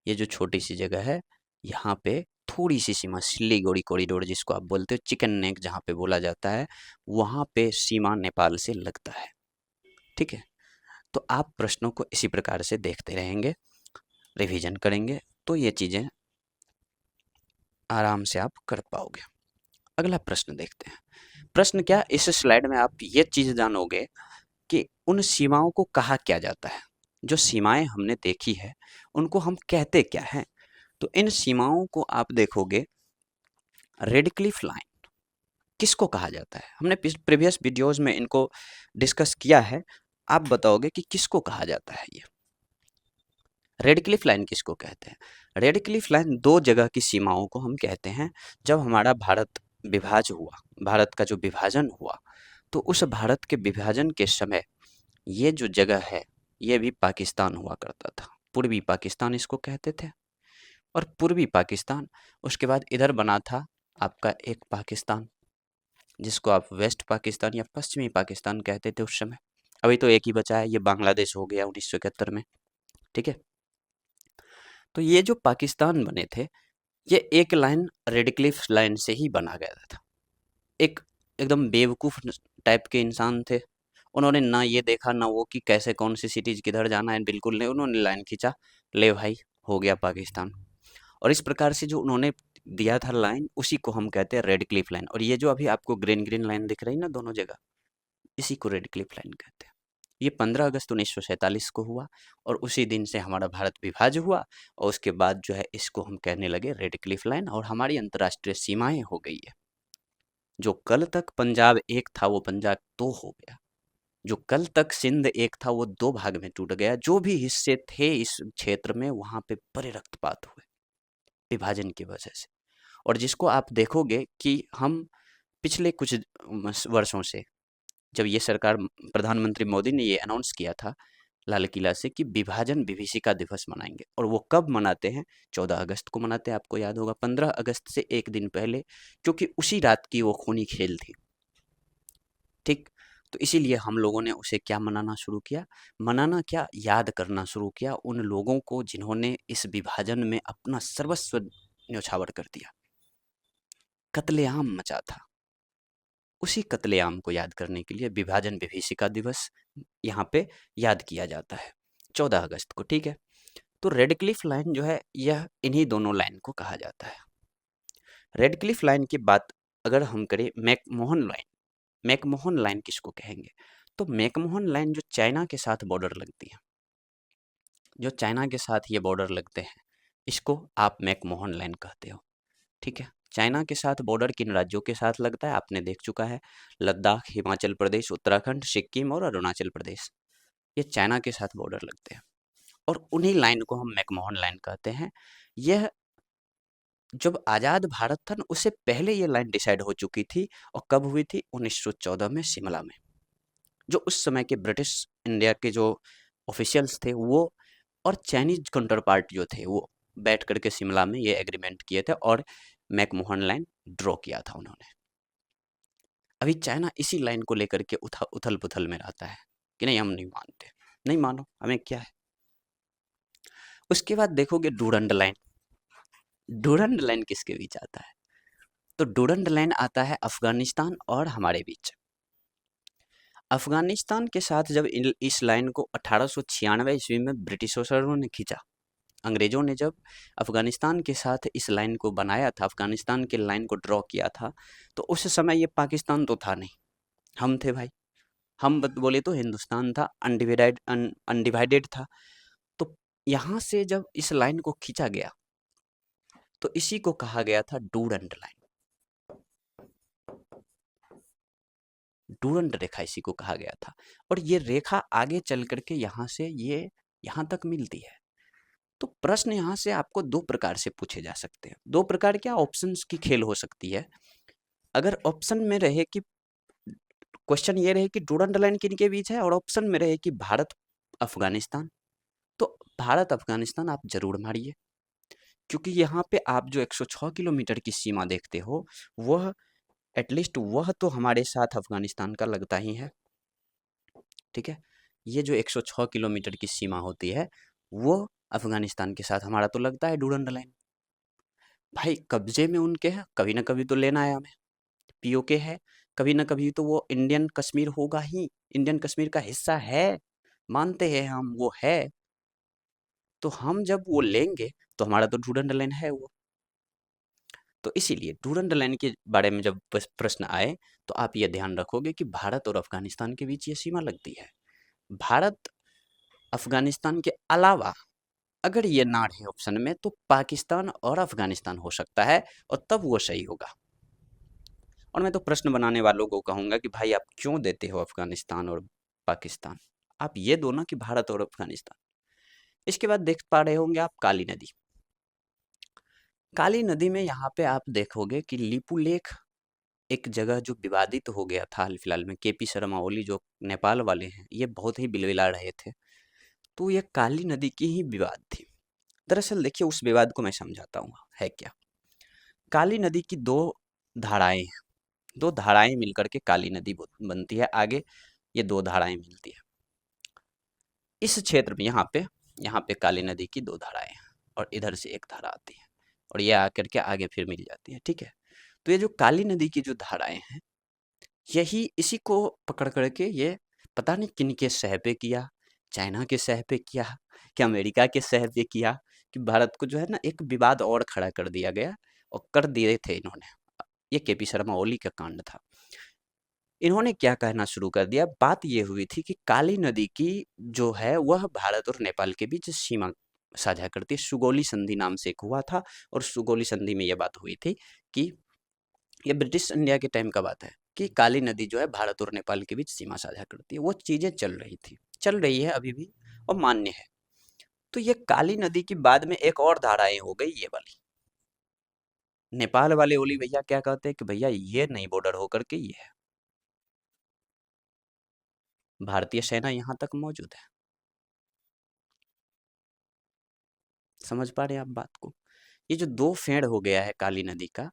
ये जो छोटी सी जगह है, यहाँ पे थोड़ी सी सीमा, सिलीगुड़ी कॉरिडोर जिसको आप बोलते हो, चिकन नेक जहाँ पे बोला जाता है, वहाँ पे सीमा नेपाल से लगता है। ठीक है, तो आप प्रश्नों को इसी प्रकार से देखते रहेंगे, रिवीजन करेंगे, तो ये चीज़ें आराम से आप कर पाओगे। अगला प्रश्न देखते हैं। प्रश्न क्या, इस स्लाइड में आप ये चीज़ जानोगे कि उन सीमाओं को कहा क्या जाता है। जो सीमाएं हमने देखी है उनको हम कहते क्या हैं? तो इन सीमाओं को आप देखोगे, रेड क्लिफ लाइन किसको कहा जाता है? हमने प्रीवियस वीडियोस में इनको डिस्कस किया है, आप बताओगे कि किसको कहा जाता है ये रेड क्लिफ लाइन किसको कहते हैं? रेड क्लिफ लाइन दो जगह की सीमाओं को हम कहते हैं। जब हमारा भारत विभाजन हुआ, भारत का जो विभाजन हुआ, तो उस भारत के विभाजन के समय ये जो जगह है ये भी पाकिस्तान हुआ करता था, पूर्वी पाकिस्तान इसको कहते थे। और पूर्वी पाकिस्तान, उसके बाद इधर बना था आपका एक पाकिस्तान, जिसको आप वेस्ट पाकिस्तान या पश्चिमी पाकिस्तान कहते थे उस समय। अभी तो एक ही बचा है, ये बांग्लादेश हो गया 1971 में। ठीक है, तो ये जो पाकिस्तान बने थे, ये एक लाइन रेड क्लिफ लाइन से ही बना गया था। एक एकदम बेवकूफ़ टाइप के इंसान थे, उन्होंने ना ये देखा ना वो कि कैसे कौन सी सिटीज़ किधर जाना है, बिल्कुल नहीं, उन्होंने लाइन खींचा, ले भाई हो गया पाकिस्तान। और इस प्रकार से जो उन्होंने दिया था लाइन, उसी को हम कहते हैं रेड क्लिफ लाइन। और ये जो अभी आपको ग्रीन ग्रीन लाइन दिख रही है ना दोनों जगह, इसी को रेड क्लिफ लाइन कहते हैं। ये 15 अगस्त 1947 को हुआ, और उसी दिन से हमारा भारत विभाज्य हुआ, और उसके बाद जो है इसको हम कहने लगे रेड क्लिफ लाइन, और हमारी अंतर्राष्ट्रीय सीमाएं हो गई है। जो कल तक पंजाब एक था वो पंजाब दो हो गया, जो कल तक सिंध एक था वो दो भाग में टूट गया। जो भी हिस्से थे इस क्षेत्र में, वहां पे बड़े रक्तपात हुए विभाजन की वजह से। और जिसको आप देखोगे कि हम पिछले कुछ वर्षों से, जब ये सरकार, प्रधानमंत्री मोदी ने ये अनाउंस किया था लाल किला से कि विभाजन विभीषिका दिवस मनाएंगे, और वो कब मनाते हैं? 14 अगस्त को मनाते हैं, आपको याद होगा। 15 अगस्त से एक दिन पहले, क्योंकि उसी रात की वो खूनी खेल थी। ठीक, तो इसीलिए हम लोगों ने उसे क्या मनाना शुरू किया, मनाना क्या, याद करना शुरू किया उन लोगों को जिन्होंने इस विभाजन में अपना सर्वस्व न्यौछावर कर दिया, कत्लेआम मचा था। उसी कत्लेआम को याद करने के लिए विभाजन विभीषिका दिवस यहाँ पे याद किया जाता है 14 अगस्त को। ठीक है, तो रेड क्लिफ लाइन जो है यह इन्हीं दोनों लाइन को कहा जाता है। रेड क्लिफ लाइन की बात अगर हम करें, मैकमोहन लाइन, मैकमोहन लाइन किसको कहेंगे? तो मैकमोहन लाइन जो चाइना के साथ बॉर्डर लगती है, जो चाइना के साथ ये बॉर्डर लगते हैं, इसको आप मैकमोहन लाइन कहते हो। ठीक है, चाइना के साथ बॉर्डर किन राज्यों के साथ लगता है आपने देख चुका है, लद्दाख, हिमाचल प्रदेश, उत्तराखंड, सिक्किम और अरुणाचल प्रदेश, ये चाइना के साथ बॉर्डर लगते हैं। और उन्हीं लाइन को हम मैकमोहन लाइन कहते हैं। यह जब आज़ाद भारत था ना, उससे पहले ये लाइन डिसाइड हो चुकी थी। और कब हुई थी? 1914 में शिमला में। जो उस समय के ब्रिटिश इंडिया के जो ऑफिशियल्स थे वो, और चाइनीज काउंटर पार्ट जो थे, वो बैठ करके शिमला में ये एग्रीमेंट किए थे, और मैकमोहन लाइन ड्रॉ किया था उन्होंने। अभी चाइना इसी लाइन को लेकर के उथल पुथल में रहता है कि नहीं हम नहीं मानते। नहीं मानो, हमें क्या है। उसके बाद देखोगे डूरंड लाइन। डूरंड लाइन किसके बीच आता है? तो डूरंड लाइन आता है अफगानिस्तान और हमारे बीच। अफगानिस्तान के साथ जब इस लाइन को 1896 ईस्वी में ब्रिटिशर्सों ने खींचा, अंग्रेज़ों ने जब अफ़गानिस्तान के साथ इस लाइन को बनाया था, अफ़गानिस्तान के लाइन को ड्रॉ किया था, तो उस समय ये पाकिस्तान तो था नहीं, हम थे भाई। हम बोले तो हिंदुस्तान था, अनडिवाइडेड था। तो यहाँ से जब इस लाइन को खींचा गया, तो इसी को कहा गया था डूरंड लाइन। डूरंड रेखा इसी को कहा गया था, और ये रेखा आगे चल करके यहाँ से ये यहाँ तक मिलती है। तो प्रश्न यहाँ से आपको दो प्रकार से पूछे जा सकते हैं। दो प्रकार क्या, ऑप्शंस की खेल हो सकती है। अगर ऑप्शन में रहे कि क्वेश्चन ये रहे कि डूरंड लाइन किन के बीच है, और ऑप्शन में रहे कि भारत अफगानिस्तान, तो भारत अफगानिस्तान आप जरूर मारिए, क्योंकि यहाँ पे आप जो 106 किलोमीटर की सीमा देखते हो, वह एटलीस्ट वह तो हमारे साथ अफगानिस्तान का लगता ही है। ठीक है, ये जो 106 किलोमीटर की सीमा होती है, वो अफगानिस्तान के साथ हमारा तो लगता है डूरंड लाइन। भाई कब्जे में उनके है, कभी ना कभी तो लेना है हमें। पीओके है, कभी ना कभी तो वो इंडियन कश्मीर होगा ही, इंडियन कश्मीर का हिस्सा है, मानते हैं हम वो है। तो हम जब वो लेंगे तो हमारा तो डूरंड लाइन है वो। तो इसीलिए डूरंड लाइन के बारे में जब प्रश्न आए, तो आप ये ध्यान रखोगे कि भारत और अफगानिस्तान के बीच ये सीमा लगती है। भारत अफगानिस्तान के अलावा अगर ये ना रहे ऑप्शन में, तो पाकिस्तान और अफगानिस्तान हो सकता है, और तब वो सही होगा। और मैं तो प्रश्न बनाने वालों को कहूंगा कि भाई आप क्यों देते हो अफगानिस्तान और पाकिस्तान, आप ये दो ना कि भारत और अफगानिस्तान। इसके बाद देख पा रहे होंगे आप काली नदी। काली नदी में यहाँ पे आप देखोगे कि लिपुलेख एक जगह जो विवादित हो गया था हाल फिलहाल में, केपी शर्मा ओली जो नेपाल वाले हैं, ये बहुत ही बिलबिला रहे थे। तो ये काली नदी की ही विवाद थी। दरअसल देखिए, उस विवाद को मैं समझाता हूँ है क्या। काली नदी की दो धाराएं हैं, दो धाराएं मिलकर के काली नदी बनती है। आगे ये दो धाराएं मिलती है इस क्षेत्र में। यहाँ पे काली नदी की दो धाराएं हैं, और इधर से एक धारा आती है, और ये आकर के आगे फिर मिल जाती है। ठीक है, तो ये जो काली नदी की जो धाराएं हैं, यही इसी को पकड़ करके ये पता नहीं किन के सह पे किया, चाइना के सह पे किया कि अमेरिका के सह पे किया, कि भारत को जो है ना एक विवाद और खड़ा कर दिया गया, और कर दिए थे इन्होंने। ये केपी शर्मा ओली का कांड था। इन्होंने क्या कहना शुरू कर दिया, बात ये हुई थी कि काली नदी की जो है वह भारत और नेपाल के बीच सीमा साझा करती है। सुगौली संधि नाम से एक हुआ था, और सुगौली संधि में यह बात हुई थी कि ये ब्रिटिश इंडिया के टाइम का बात है कि काली नदी जो है भारत और नेपाल के बीच सीमा साझा करती है। वो चीजें चल रही थी, चल रही है अभी भी, और मान्य है। तो ये काली नदी की बाद में एक और धाराएं हो गई, ये वाली। नेपाल वाले ओली भैया क्या कहते हैं कि भैया ये नहीं बॉर्डर होकर के ये है, भारतीय सेना यहाँ तक मौजूद है। समझ पा रहे हैं आप बात को। ये जो दो फेड़ हो गया है काली नदी का,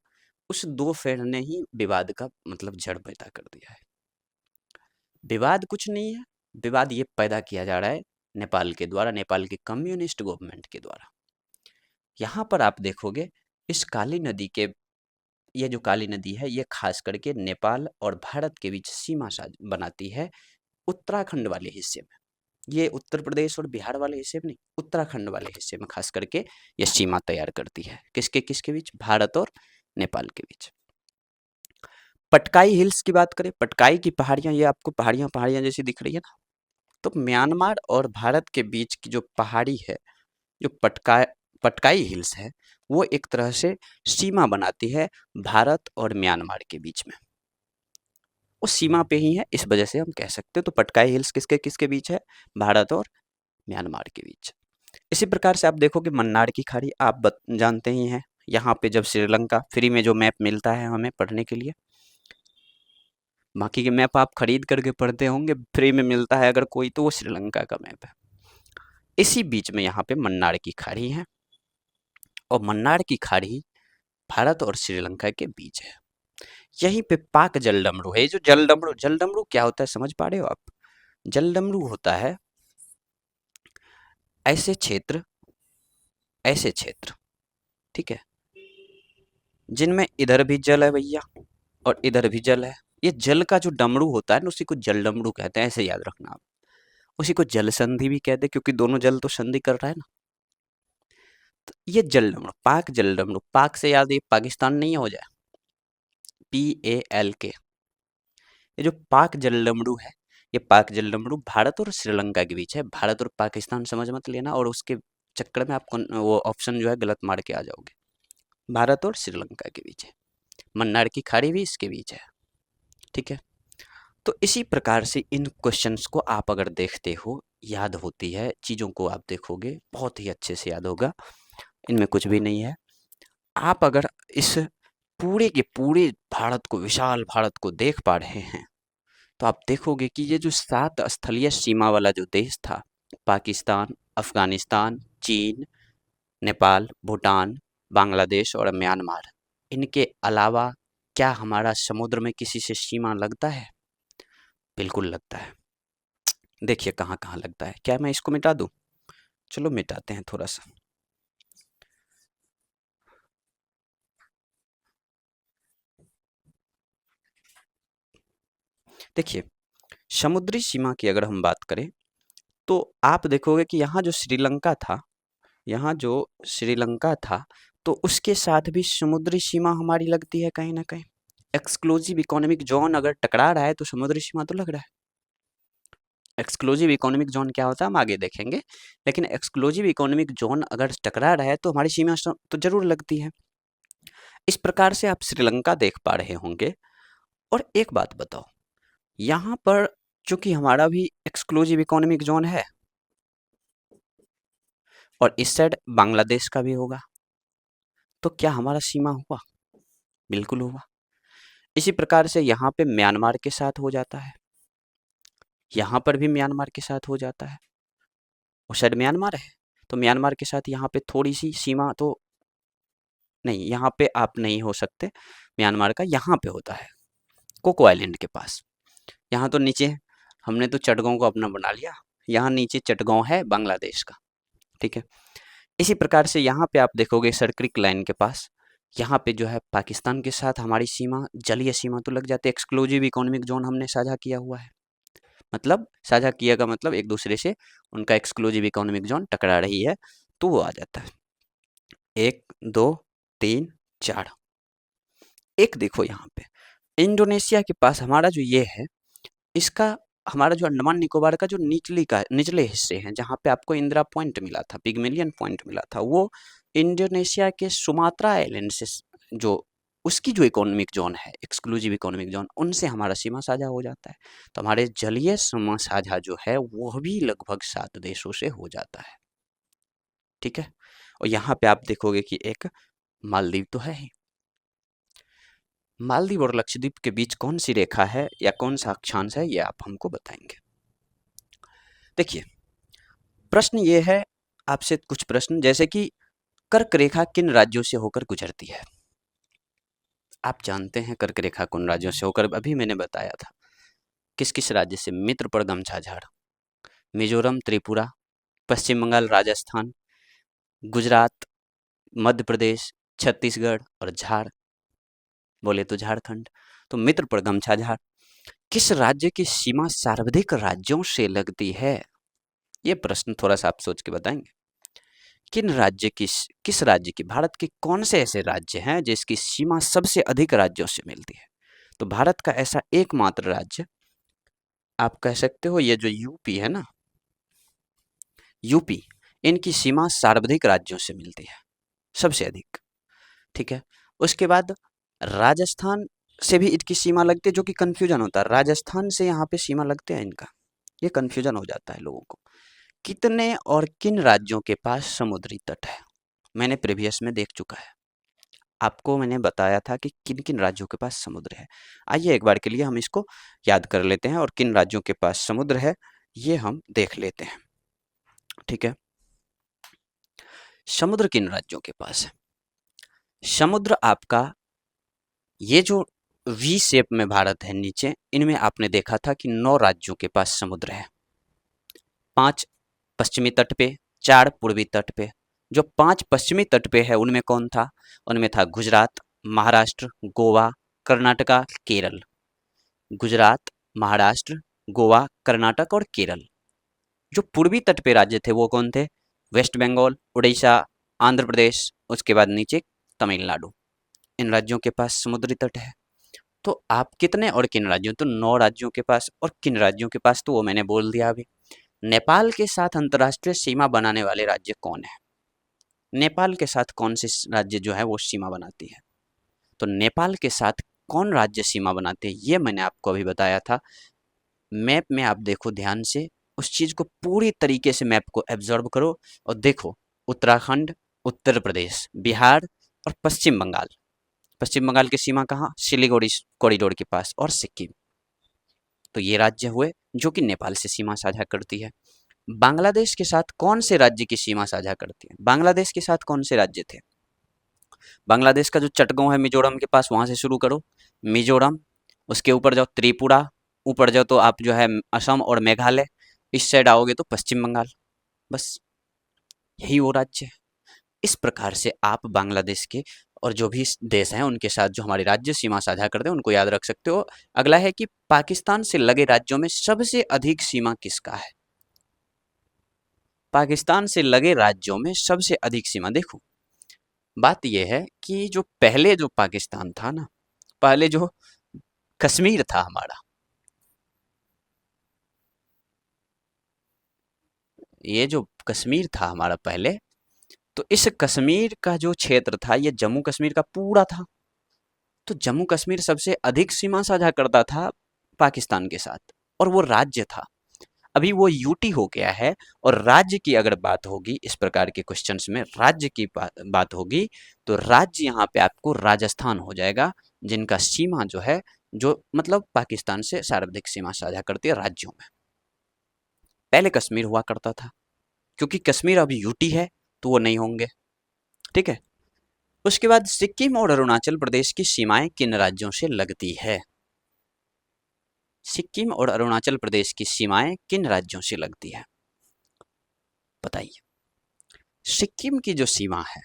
उस दो फेड़ ने ही विवाद का मतलब जड़ पैदा कर दिया है। विवाद कुछ नहीं है, विवाद ये पैदा किया जा रहा है नेपाल के द्वारा, नेपाल की कम्युनिस्ट गवर्नमेंट के द्वारा। यहाँ पर आप देखोगे इस काली नदी के, ये जो काली नदी है ये खास करके नेपाल और भारत के बीच सीमा बनाती है उत्तराखंड वाले हिस्से में। ये उत्तर प्रदेश और बिहार वाले हिस्से में नहीं, उत्तराखंड वाले हिस्से में खास करके ये सीमा तैयार करती है। किसके किसके बीच, भारत और नेपाल के बीच। पटकाई हिल्स की बात करें, पटकाई की पहाड़ियां, ये आपको पहाड़ियां पहाड़ियां जैसी दिख रही है ना, तो म्यांमार और भारत के बीच की जो पहाड़ी है, जो पटकाई हिल्स है, वो एक तरह से सीमा बनाती है भारत और म्यांमार के बीच में। वो सीमा पे ही है, इस वजह से हम कह सकते हैं। तो पटकाई हिल्स किसके किसके बीच है, भारत और म्यांमार के बीच। इसी प्रकार से आप देखोगे मन्नार की खाड़ी, आप जानते ही हैं। यहाँ पे जब श्रीलंका फ्री में जो मैप मिलता है हमें पढ़ने के लिए, बाकी के मैप आप खरीद करके पढ़ते होंगे, फ्री में मिलता है अगर कोई तो वो श्रीलंका का मैप है। इसी बीच में यहाँ पे मन्नार की खाड़ी है, और मन्नार की खाड़ी भारत और श्रीलंका के बीच है। यहीं पे पाक जलडमरू है। जो जलडमरू, जलडमरू क्या होता है समझ पा रहे हो आप? जलडमरू होता है ऐसे क्षेत्र, ऐसे क्षेत्र, ठीक है, जिनमें इधर भी जल है भैया और इधर भी जल है। ये जल का जो डमरू होता है ना, उसी को जल डमरू कहते हैं, ऐसे याद रखना आप। उसी को जल संधि भी कहते हैं, क्योंकि दोनों जल तो संधि कर रहा है ना। तो ये जलडमरू, पाक जलडमरू, पाक से याद ये पाकिस्तान नहीं हो जाए, PALK। ये जो पाक जलडमरू है, ये पाक जलडमरू भारत और श्रीलंका के बीच है। भारत और पाकिस्तान समझ मत लेना, और उसके चक्कर में आप वो ऑप्शन जो है गलत मार के आ जाओगे। भारत और श्रीलंका के बीच है, मन्नार की खाड़ी भी इसके बीच है, ठीक है। तो इसी प्रकार से इन क्वेश्चंस को आप अगर देखते हो, याद होती है, चीज़ों को आप देखोगे बहुत ही अच्छे से याद होगा, इनमें कुछ भी नहीं है। आप अगर इस पूरे के पूरे भारत को, विशाल भारत को देख पा रहे हैं, तो आप देखोगे कि ये जो 7 स्थलीय सीमा वाला जो देश था, पाकिस्तान, अफगानिस्तान, चीन, नेपाल, भूटान, बांग्लादेश और म्यांमार, इनके अलावा क्या हमारा समुद्र में किसी से सीमा लगता है? बिल्कुल लगता है। देखिए कहाँ कहाँ लगता है। क्या मैं इसको मिटा दूं? चलो मिटाते हैं थोड़ा सा। देखिए, समुद्री सीमा की अगर हम बात करें, तो आप देखोगे कि यहाँ जो श्रीलंका था, यहाँ जो श्रीलंका था, तो उसके साथ भी समुद्री सीमा हमारी लगती है कहीं ना कहीं। एक्सक्लूसिव इकोनॉमिक जोन अगर टकरा रहा है तो समुद्री सीमा तो लग रहा है। एक्सक्लूसिव इकोनॉमिक जोन क्या होता है हम आगे देखेंगे, लेकिन एक्सक्लूसिव इकोनॉमिक जोन अगर टकरा रहा है तो हमारी सीमा तो जरूर लगती है। इस प्रकार से आप श्रीलंका देख पा रहे होंगे। और एक बात बताओ, यहाँ पर चूंकि हमारा भी एक्सक्लूसिव इकोनॉमिक जोन है, और इस साइड बांग्लादेश का भी होगा, तो क्या हमारा सीमा हुआ? बिल्कुल हुआ। इसी प्रकार से यहाँ पे म्यांमार के साथ हो जाता है, यहाँ पर भी म्यांमार के साथ हो जाता है। उस साइड म्यांमार है, तो म्यांमार के साथ यहाँ पे थोड़ी सी सीमा तो नहीं, यहाँ पे आप नहीं हो सकते। म्यांमार का यहाँ पे होता है, कोको आइलैंड के पास। यहाँ तो नीचे हमने तो चटगांव को अपना बना लिया, यहाँ नीचे चटगांव है बांग्लादेश का, ठीक है। इसी प्रकार से यहाँ पे आप देखोगे सर्किल लाइन के पास, यहाँ पे जो है पाकिस्तान के साथ हमारी सीमा, जलीय सीमा तो लग जाती है। एक्सक्लूसिव इकोनॉमिक जोन हमने साझा किया हुआ है, मतलब साझा किया का मतलब एक दूसरे से उनका एक्सक्लूसिव इकोनॉमिक जोन टकरा रही है, तो वो आ जाता है। 1 2 3 4। एक देखो यहाँ पे इंडोनेशिया के पास हमारा जो ये है, इसका हमारा जो अंडमान निकोबार का जो निचले हिस्से हैं, जहाँ पे आपको इंदिरा पॉइंट मिला था, पिग्मेलियन पॉइंट मिला था, वो इंडोनेशिया के सुमात्रा आइलैंड से जो उसकी जो इकोनॉमिक जोन है, एक्सक्लूसिव इकोनॉमिक जोन, उनसे हमारा सीमा साझा हो जाता है। तो हमारे जलीय सीमा साझा जो है वो भी लगभग 7 देशों से हो जाता है, ठीक है। और यहाँ पे आप देखोगे कि एक मालदीव तो है ही। मालदीव और लक्षद्वीप के बीच कौन सी रेखा है या कौन सा अक्षांश है, ये आप हमको बताएंगे। देखिए, प्रश्न ये है आपसे कुछ प्रश्न, जैसे कि कर्क रेखा किन राज्यों से होकर गुजरती है? आप जानते हैं कर्क रेखा किन राज्यों से होकर, अभी मैंने बताया था। किस किस राज्य से? मित्रपड़ गमछा झाड़, मिजोरम, त्रिपुरा, पश्चिम बंगाल, राजस्थान, गुजरात, मध्य प्रदेश, छत्तीसगढ़ और झाड़ बोले तो झारखंड। तो मित्रपड़ गमछा झाड़ किस राज्य की सीमा सर्वाधिक राज्यों से लगती है? ये प्रश्न थोड़ा सा आप सोच के बताएंगे। किस राज्य की, भारत के कौन से ऐसे राज्य हैं जिसकी सीमा सबसे अधिक राज्यों से मिलती है? तो भारत का ऐसा एकमात्र राज्य आप कह सकते हो, ये जो यूपी है ना, यूपी, इनकी सीमा सर्वाधिक राज्यों से मिलती है, सबसे अधिक, ठीक है। उसके बाद राजस्थान से भी इनकी सीमा लगती है, जो कि कंफ्यूजन होता है, राजस्थान से यहाँ पे सीमा लगते हैं इनका, ये कंफ्यूजन हो जाता है लोगों को। कितने और किन राज्यों के पास समुद्री तट है? मैंने प्रीवियस में देख चुका है, आपको मैंने बताया था कि किन किन राज्यों के पास समुद्र है। आइए एक बार के लिए हम इसको याद कर लेते हैं, और किन राज्यों के पास समुद्र है ये हम देख लेते हैं, ठीक है। समुद्र किन राज्यों के पास है? समुद्र आपका ये जो वी शेप में भारत है नीचे, इनमें आपने देखा था कि 9 राज्यों के पास समुद्र है। 5 पश्चिमी तट पे, 4 पूर्वी तट पे। जो 5 पश्चिमी तट पे है उनमें कौन था? उनमें था गुजरात, महाराष्ट्र, गोवा, कर्नाटका, केरल। गुजरात, महाराष्ट्र, गोवा, कर्नाटक और केरल। जो पूर्वी तट पे राज्य थे वो कौन थे? वेस्ट बंगाल, उड़ीसा, आंध्र प्रदेश, उसके बाद नीचे तमिलनाडु। इन राज्यों के पास समुद्री तट है। तो आप कितने और किन राज्यों, तो 9 राज्यों के पास, और किन राज्यों के पास तो वो मैंने बोल दिया अभी। नेपाल के साथ अंतर्राष्ट्रीय सीमा बनाने वाले राज्य कौन है? नेपाल के साथ कौन से राज्य जो है वो सीमा बनाती है? तो नेपाल के साथ कौन राज्य सीमा बनाते हैं ये मैंने आपको अभी बताया था। मैप में आप देखो ध्यान से, उस चीज को पूरी तरीके से मैप को एब्जॉर्ब करो और देखो। उत्तराखंड, उत्तर प्रदेश, बिहार और पश्चिम बंगाल। पश्चिम बंगाल की सीमा कहाँ? सिलीगुड़ी कॉरिडोर के पास, और सिक्किम। तो ये राज्य हुए जो कि नेपाल से सीमा साझा करती है। बांग्लादेश के साथ कौन से राज्य की सीमा साझा करती है? बांग्लादेश के साथ कौन से राज्य थे? बांग्लादेश का जो चटगांव है मिजोरम के पास, वहां से शुरू करो, मिजोरम। उसके ऊपर जाओ त्रिपुरा, ऊपर जाओ तो आप जो है असम और मेघालय। इस साइड आओगे तो पश्चिम बंगाल। बस यही वो राज्य है। इस प्रकार से आप बांग्लादेश के और जो भी देश हैं उनके साथ जो हमारी राज्य सीमा साझा करते हैं उनको याद रख सकते हो। अगला है कि पाकिस्तान से लगे राज्यों में सबसे अधिक सीमा किसका है? पाकिस्तान से लगे राज्यों में सबसे अधिक सीमा, देखो बात यह है कि जो पहले जो पाकिस्तान था ना, पहले जो कश्मीर था हमारा, ये जो कश्मीर था हमारा पहले, तो इस कश्मीर का जो क्षेत्र था ये जम्मू कश्मीर का पूरा था। तो जम्मू कश्मीर सबसे अधिक सीमा साझा करता था पाकिस्तान के साथ, और वो राज्य था। अभी वो यूटी हो गया है। और राज्य की अगर बात होगी, इस प्रकार के क्वेश्चंस में राज्य की बात होगी, तो राज्य यहाँ पे आपको राजस्थान हो जाएगा, जिनका सीमा जो है, जो मतलब पाकिस्तान से सर्वाधिक सीमा साझा करती है राज्यों में। पहले कश्मीर हुआ करता था, क्योंकि कश्मीर अभी यूटी है तो वो नहीं होंगे। ठीक है। उसके बाद सिक्किम और अरुणाचल प्रदेश की सीमाएं किन राज्यों से लगती है? सिक्किम और अरुणाचल प्रदेश की सीमाएं किन राज्यों से लगती है? बताइए। सिक्किम की जो सीमा है,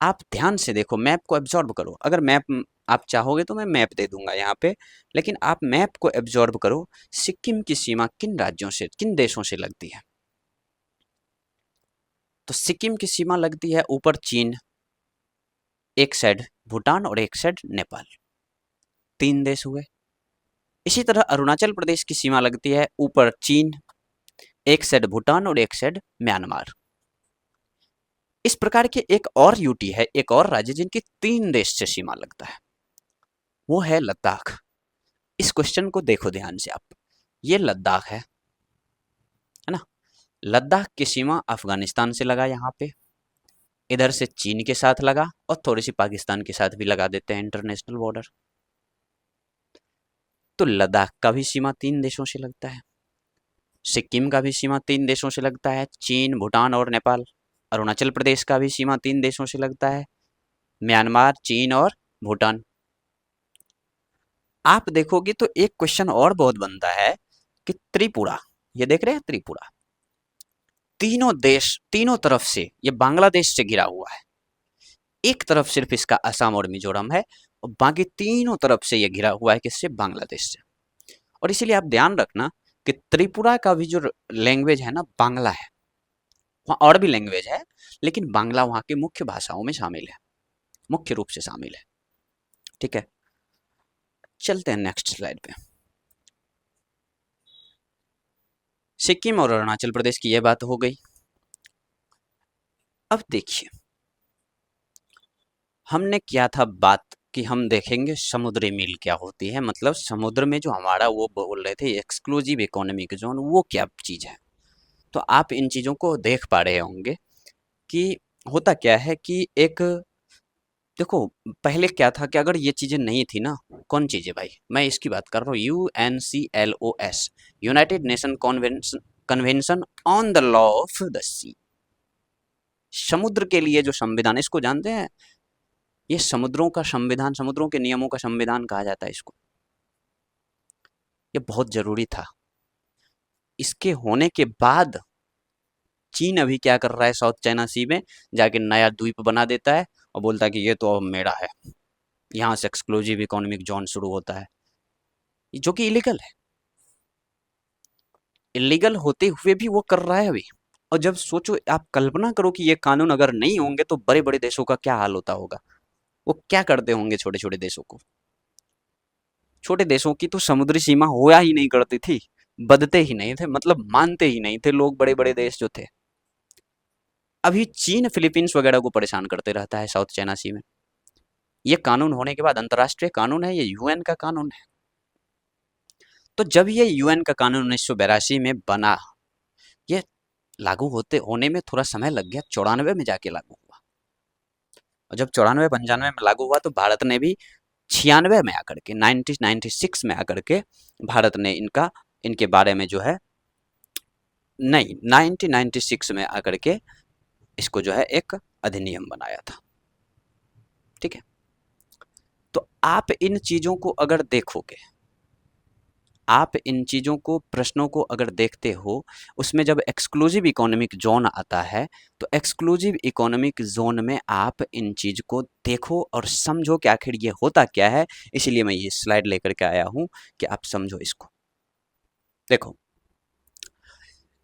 आप ध्यान से देखो, मैप को एब्जॉर्ब करो। अगर मैप आप चाहोगे तो मैं मैप दे दूंगा यहाँ पे, लेकिन आप मैप को एब्जॉर्ब करो। सिक्किम की सीमा किन राज्यों से, किन देशों से लगती है? तो सिक्किम की सीमा लगती है ऊपर चीन, एक साइड भूटान और एक साइड नेपाल। 3 देश हुए। इसी तरह अरुणाचल प्रदेश की सीमा लगती है ऊपर चीन, एक साइड भूटान और एक साइड म्यांमार। इस प्रकार के एक और यूटी है, एक और राज्य जिनकी 3 देश से सीमा लगता है, वो है लद्दाख। इस क्वेश्चन को देखो ध्यान से आप, ये लद्दाख है ना? लद्दाख की सीमा अफगानिस्तान से लगा यहाँ पे, इधर से चीन के साथ लगा, और थोड़ी सी पाकिस्तान के साथ भी लगा देते हैं इंटरनेशनल बॉर्डर। तो लद्दाख का भी सीमा 3 देशों से लगता है। सिक्किम का भी सीमा 3 देशों से लगता है, चीन, भूटान और नेपाल। अरुणाचल प्रदेश का भी सीमा 3 देशों से लगता है, म्यांमार, चीन और भूटान। आप देखोगे तो एक क्वेश्चन और बहुत बनता है कि त्रिपुरा, ये देख रहे हैं त्रिपुरा, तीनों देश, तीनों तरफ से ये बांग्लादेश से घिरा हुआ है। एक तरफ सिर्फ इसका असम और मिजोरम है, और बाकी तीनों तरफ से ये घिरा हुआ है किससे? बांग्लादेश से। और इसीलिए आप ध्यान रखना कि त्रिपुरा का भी जो लैंग्वेज है ना, बांग्ला है। वहाँ और भी लैंग्वेज है, लेकिन बांग्ला वहाँ की मुख्य भाषाओं में शामिल है, मुख्य रूप से शामिल है। ठीक है, चलते हैं नेक्स्ट स्लाइड पे। सिक्किम और अरुणाचल प्रदेश की यह बात हो गई। अब देखिए, हमने किया था बात कि हम देखेंगे समुद्री मील क्या होती है, मतलब समुद्र में जो हमारा वो बोल रहे थे एक्सक्लूसिव इकोनॉमिक जोन, वो क्या चीज है। तो आप इन चीजों को देख पा रहे होंगे कि होता क्या है कि एक, देखो पहले क्या था कि अगर ये चीजें नहीं थी ना, कौन चीजें भाई, मैं इसकी बात कर रहा हूँ, UNCLOS, United Nation Convention, convention on the law of the sea. समुद्र के लिए जो संविधान, इसको जानते हैं? ये समुद्रों का संविधान, समुद्रों के नियमों का संविधान कहा जाता है इसको। ये बहुत जरूरी था। इसके होने के बाद चीन अभी क्या कर रहा है, साउथ चाइना सी में जाके नया द्वीप बना देता है और बोलता है कि ये तो अब मेरा है, यहाँ से एक्सक्लूसिव इकोनॉमिक जोन शुरू होता है, जो कि इलीगल है। इलीगल होते हुए भी वो कर रहा है अभी, और जब सोचो, आप कल्पना करो कि ये कानून अगर नहीं होंगे तो बड़े बड़े देशों का क्या हाल होता होगा। वो क्या करते होंगे छोटे छोटे देशों को। छोटे देशों की तो समुद्री सीमा होया ही नहीं करती थी, बदते ही नहीं थे, मतलब मानते ही नहीं थे लोग, बड़े बड़े देश जो थे। अभी चीन फिलीपींस वगैरह को परेशान करते रहता है साउथ चाइना सी में। ये कानून होने के बाद अंतर्राष्ट्रीय कानून है, ये यूएन का कानून है। तो जब ये यूएन का कानून 1982 में बना, ये लागू होते होने में थोड़ा समय लग गया, 94 में जाके लागू हुआ। और जब 94-95 में लागू हुआ तो भारत ने भी 96 में आकर के 1996 में आकर के भारत ने इनके बारे में जो है, नहीं 1996 में आकर के इसको जो है एक अधिनियम बनाया था। ठीक है। तो आप इन चीजों को अगर देखोगे, आप इन चीजों को, प्रश्नों को अगर देखते हो, उसमें जब एक्सक्लूसिव इकोनॉमिक जोन आता है तो एक्सक्लूसिव इकोनॉमिक जोन में आप इन चीज को देखो और समझो कि आखिर ये होता क्या है। इसीलिए मैं ये स्लाइड लेकर के आया हूं कि आप समझो इसको। देखो,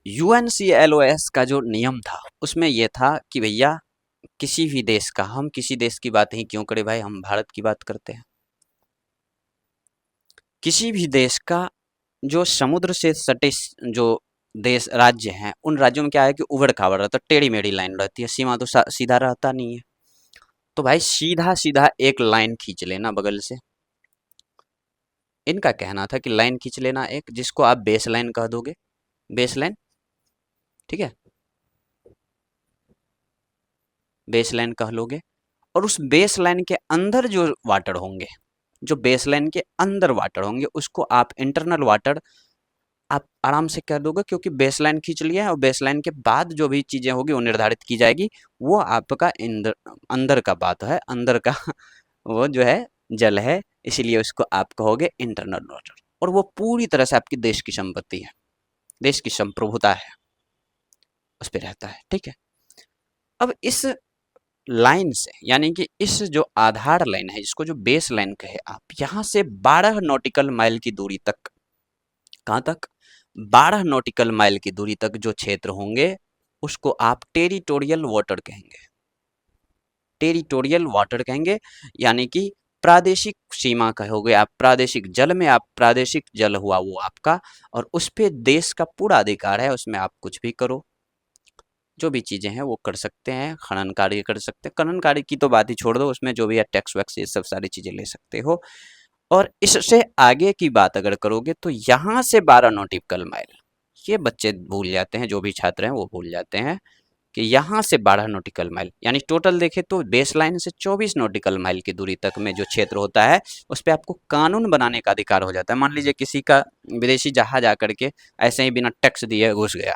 यूएनसीएलओएस का जो नियम था उसमें यह था कि भैया किसी भी देश का, हम किसी देश की बात ही क्यों करें भाई, हम भारत की बात करते हैं। किसी भी देश का जो समुद्र से सटे जो देश राज्य हैं, उन राज्यों में क्या है कि उबड़ खाबड़ रहता है, टेढ़ी मेढ़ी लाइन रहती है, सीमा तो सीधा रहता नहीं है। तो भाई सीधा सीधा एक लाइन खींच लेना बगल से। इनका कहना था कि लाइन खींच लेना एक, जिसको आप बेस लाइन कह दोगे, बेस लाइन। ठीक है, बेस लाइन कह लोगे। और उस बेस लाइन के अंदर जो वाटर होंगे, जो बेस लाइन के अंदर वाटर होंगे, उसको आप इंटरनल वाटर आप आराम से कह दोगे, क्योंकि बेस लाइन खींच लिया है। और बेस लाइन के बाद जो भी चीजें होगी वो निर्धारित की जाएगी, वो आपका अंदर का बात है, अंदर का वो जो है जल है, इसीलिए उसको आप कहोगे इंटरनल वाटर। और वो पूरी तरह से आपकी देश की संपत्ति है, देश की संप्रभुता है, उस पर रहता है। ठीक है। अब इस लाइन से, यानी कि इस जो आधार लाइन है, इसको जो बेस लाइन कहे आप, यहाँ से 12 नॉटिकल माइल की दूरी तक, कहाँ तक, 12 नॉटिकल माइल की दूरी तक जो क्षेत्र होंगे उसको आप टेरिटोरियल वाटर कहेंगे। टेरिटोरियल वाटर कहेंगे, यानी कि प्रादेशिक सीमा कहोगे आप, प्रादेशिक जल में आप, प्रादेशिक जल हुआ वो आपका, और उस पे देश का पूरा अधिकार है, उसमें आप कुछ भी करो, जो भी चीजें हैं वो कर सकते हैं, खनन कार्य कर सकते हैं। खनन कार्य की तो बात ही छोड़ दो, उसमें जो भी है टैक्स वैक्स ये सब सारी चीजें ले सकते हो। और इससे आगे की बात अगर करोगे तो यहाँ से 12 नॉटिकल माइल, ये बच्चे भूल जाते हैं, जो भी छात्र हैं वो भूल जाते हैं कि यहाँ से 12 नॉटिकल माइल, यानी टोटल देखें तो बेस लाइन से 24 नॉटिकल माइल की दूरी तक में जो क्षेत्र होता है, उस पर आपको कानून बनाने का अधिकार हो जाता है। मान लीजिए किसी का विदेशी जहाज आकर के ऐसे ही बिना टैक्स दिए घुस गया,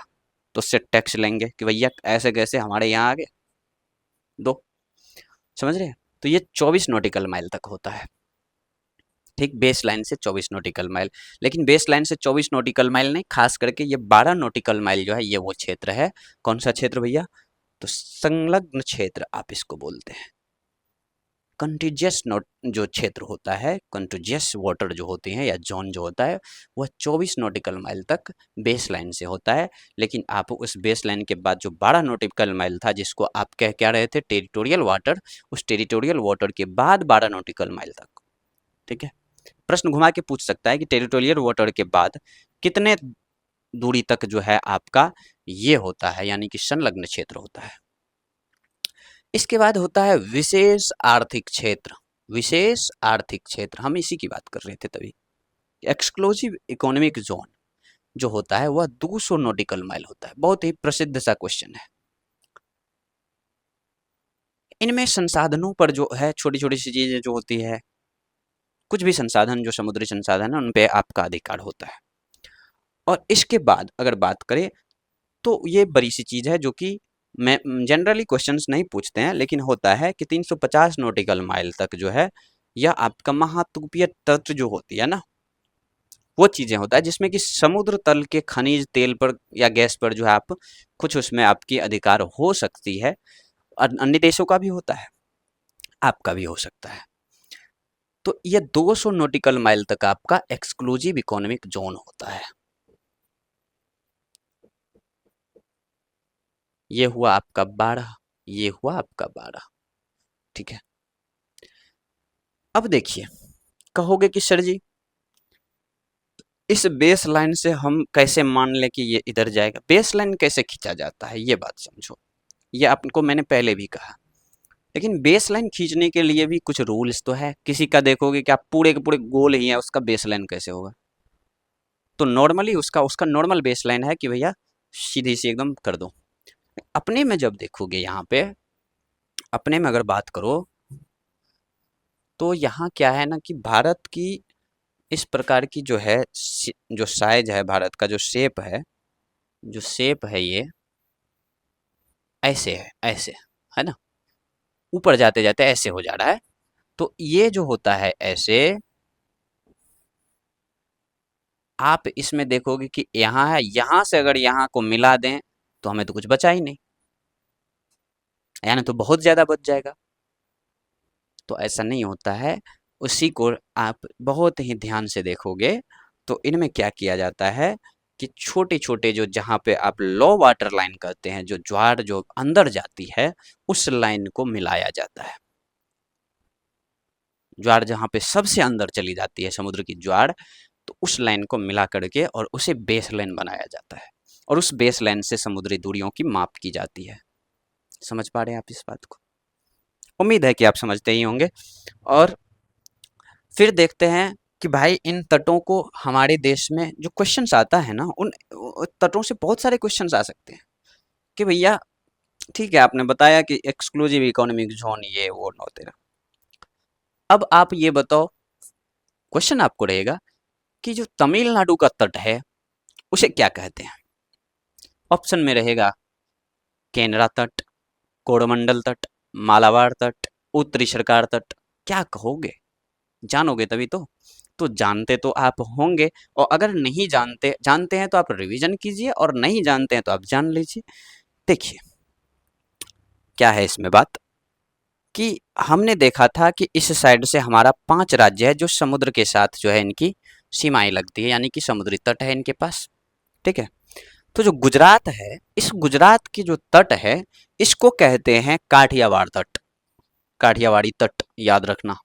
तो उससे टैक्स लेंगे कि भैया ऐसे कैसे हमारे यहाँ आ गए, दो। समझ रहे हैं। तो ये 24 नॉटिकल माइल तक होता है। ठीक, बेस लाइन से 24 नॉटिकल माइल। लेकिन बेस लाइन से 24 नॉटिकल माइल नहीं, खास करके ये 12 नॉटिकल माइल जो है ये वो क्षेत्र है। कौन सा क्षेत्र भैया, तो संलग्न क्षेत्र आप इसको बोलते हैं। कंटिजियस नोट जो क्षेत्र होता है, कंटिजियस वाटर जो होते हैं या जोन जो होता है, वह 24 नॉटिकल माइल तक बेस लाइन से होता है। लेकिन आप उस बेस लाइन के बाद जो 12 नॉटिकल माइल था, जिसको आप कह क्या रहे थे टेरिटोरियल वाटर, उस टेरिटोरियल वाटर के बाद 12 नॉटिकल माइल तक। ठीक है। प्रश्न घुमा के पूछ सकता है कि टेरिटोरियल वाटर के बाद कितने दूरी तक जो है आपका ये होता है, यानी कि संलग्न क्षेत्र होता है। इसके बाद होता है विशेष आर्थिक क्षेत्र। विशेष आर्थिक क्षेत्र, हम इसी की बात कर रहे थे तभी। एक्सक्लूसिव इकोनॉमिक जोन जो होता है वह 200 नॉटिकल माइल होता है। बहुत ही प्रसिद्ध सा क्वेश्चन है। इनमें संसाधनों पर जो है छोटी छोटी सी चीजें जो होती है, कुछ भी संसाधन जो समुद्री संसाधन है उन पे आपका अधिकार होता है। और इसके बाद अगर बात करें तो ये बड़ी सी चीज है जो कि मैं जनरली क्वेश्चंस नहीं पूछते हैं, लेकिन होता है कि 350 नॉटिकल माइल तक जो है यह आपका महाद्वीपीय तट जो होती है ना, वो चीजें होता है जिसमें कि समुद्र तल के खनिज तेल पर या गैस पर जो है आप कुछ उसमें आपकी अधिकार हो सकती है। और अन्य देशों का भी होता है, आपका भी हो सकता है। तो ये 200 नॉटिकल माइल तक आपका एक्सक्लूसिव इकोनॉमिक जोन होता है। ये हुआ आपका 12, ये हुआ आपका 12। ठीक है, अब देखिए, कहोगे कि सर जी इस बेस लाइन से हम कैसे मान लें कि ये इधर जाएगा? बेस लाइन कैसे खींचा जाता है ये बात समझो। ये आपको मैंने पहले भी कहा, लेकिन बेस लाइन खींचने के लिए भी कुछ रूल्स तो है। किसी का देखोगे कि आप पूरे के पूरे गोल ही है, उसका बेस लाइन कैसे होगा? तो नॉर्मली उसका उसका नॉर्मल बेस लाइन है कि भैया सीधी सी एकदम कर दो। अपने में जब देखोगे, यहाँ पे अपने में अगर बात करो तो यहाँ क्या है ना कि भारत की इस प्रकार की जो है जो साइज है, भारत का जो शेप है, जो शेप है ये ऐसे है, ऐसे है ना, ऊपर जाते जाते ऐसे हो जा रहा है। तो ये जो होता है ऐसे, आप इसमें देखोगे कि यहाँ है, यहाँ से अगर यहाँ को मिला दें तो हमें तो कुछ बचा ही नहीं, यानी तो बहुत ज्यादा बच जाएगा। तो ऐसा नहीं होता है, उसी को आप बहुत ही ध्यान से देखोगे तो इनमें क्या किया जाता है कि छोटे छोटे जो जहाँ पे आप लो वाटर लाइन कहते हैं, जो ज्वार जो अंदर जाती है उस लाइन को मिलाया जाता है। ज्वार जहाँ पे सबसे अंदर चली जाती है समुद्र की ज्वार, तो उस लाइन को मिला करके और उसे बेस लाइन बनाया जाता है, और उस बेस लाइन से समुद्री दूरियों की माप की जाती है। समझ पा रहे हैं आप इस बात को? उम्मीद है कि आप समझते ही होंगे। और फिर देखते हैं कि भाई इन तटों को हमारे देश में जो क्वेश्चंस आता है ना, उन तटों से बहुत सारे क्वेश्चंस आ सकते हैं कि भैया ठीक है, आपने बताया कि एक्सक्लूसिव इकोनॉमिक जोन ये वो नौ तेरह। अब आप ये बताओ, क्वेश्चन आपको रहेगा कि जो तमिलनाडु का तट है उसे क्या कहते हैं? ऑप्शन में रहेगा केनरा तट, कोरोमंडल तट, मालाबार तट, उत्तरी सरकार तट। क्या कहोगे? जानोगे तभी तो। तो जानते तो आप होंगे, और अगर नहीं जानते जानते हैं तो आप रिवीजन कीजिए, और नहीं जानते हैं तो आप जान लीजिए। देखिए क्या है इसमें बात कि हमने देखा था कि इस साइड से हमारा 5 राज्य है जो समुद्र के साथ जो है इनकी सीमाएं लगती है, यानी कि समुद्री तट है इनके पास। ठीक है, तो जो गुजरात है, इस गुजरात की जो तट है इसको कहते हैं काठियावाड़ तट। काठियावाड़ी तट याद रखना,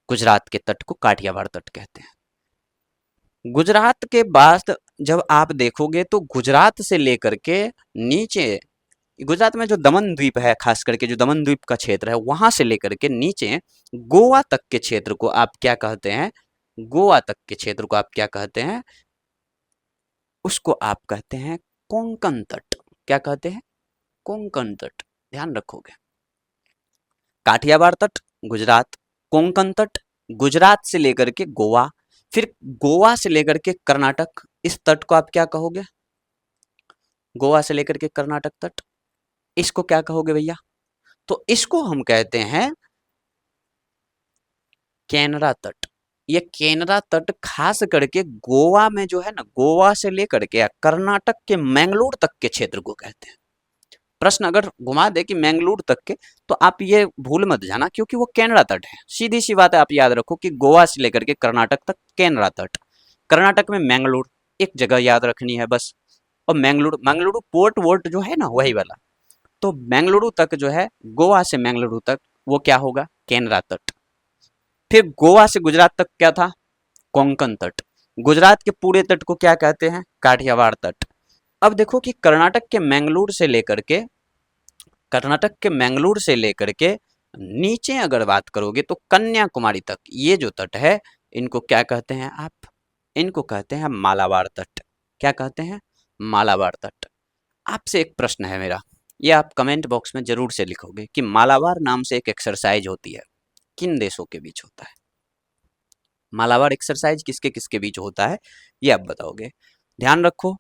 गुजरात के तट को काठियावाड़ तट कहते हैं। गुजरात के बाद जब आप देखोगे तो गुजरात से लेकर के नीचे, गुजरात में जो दमन द्वीप है, खास करके जो दमन द्वीप का क्षेत्र है, वहां से लेकर के नीचे गोवा तक के क्षेत्र को आप क्या कहते हैं? गोवा तक के क्षेत्र को आप क्या कहते हैं? उसको आप कहते हैं कोंकण तट। क्या कहते हैं? कोंकण तट। ध्यान रखोगे, काठियावाड़ तट गुजरात, कोंकण तट गुजरात से लेकर के गोवा, फिर गोवा से लेकर के कर्नाटक। इस तट को आप क्या कहोगे? गोवा से लेकर के कर्नाटक तट, इसको क्या कहोगे भैया? तो इसको हम कहते हैं केनरा तट। ये केनरा तट खास करके गोवा में जो है ना, गोवा से लेकर के कर्नाटक के मैंगलोर तक के क्षेत्र को कहते हैं। प्रश्न अगर घुमा दे कि मैंगलोर तक के, तो आप ये भूल मत जाना, क्योंकि वो केनरा तट है। सीधी सी बात है, आप याद रखो कि गोवा से लेकर के कर्नाटक तक केनरा तट, कर्नाटक में मैंगलोर, एक जगह याद रखनी है बस। और मैंगलोर, मैंगलुरु पोर्ट वोर्ट जो है ना वही वाला। तो मैंगलुरु तक जो है, गोवा से मैंगलुरु तक, वो क्या होगा? केनरा तट। फिर गोवा से गुजरात तक क्या था? कोंकण तट। गुजरात के पूरे तट को क्या कहते हैं? काठियावाड़ तट। अब देखो कि कर्नाटक के मैंगलोर से लेकर के नीचे अगर बात करोगे तो कन्याकुमारी तक, ये जो तट है इनको क्या कहते हैं आप? इनको कहते हैं मालाबार तट। क्या कहते हैं? मालाबार तट। आपसे एक प्रश्न है मेरा, ये आप कमेंट बॉक्स में जरूर से लिखोगे कि मालाबार नाम से एक एक्सरसाइज होती है, किन देशों के बीच होता है? मालाबार एक्सरसाइज किसके किसके बीच होता है, ये आप बताओगे। ध्यान रखो,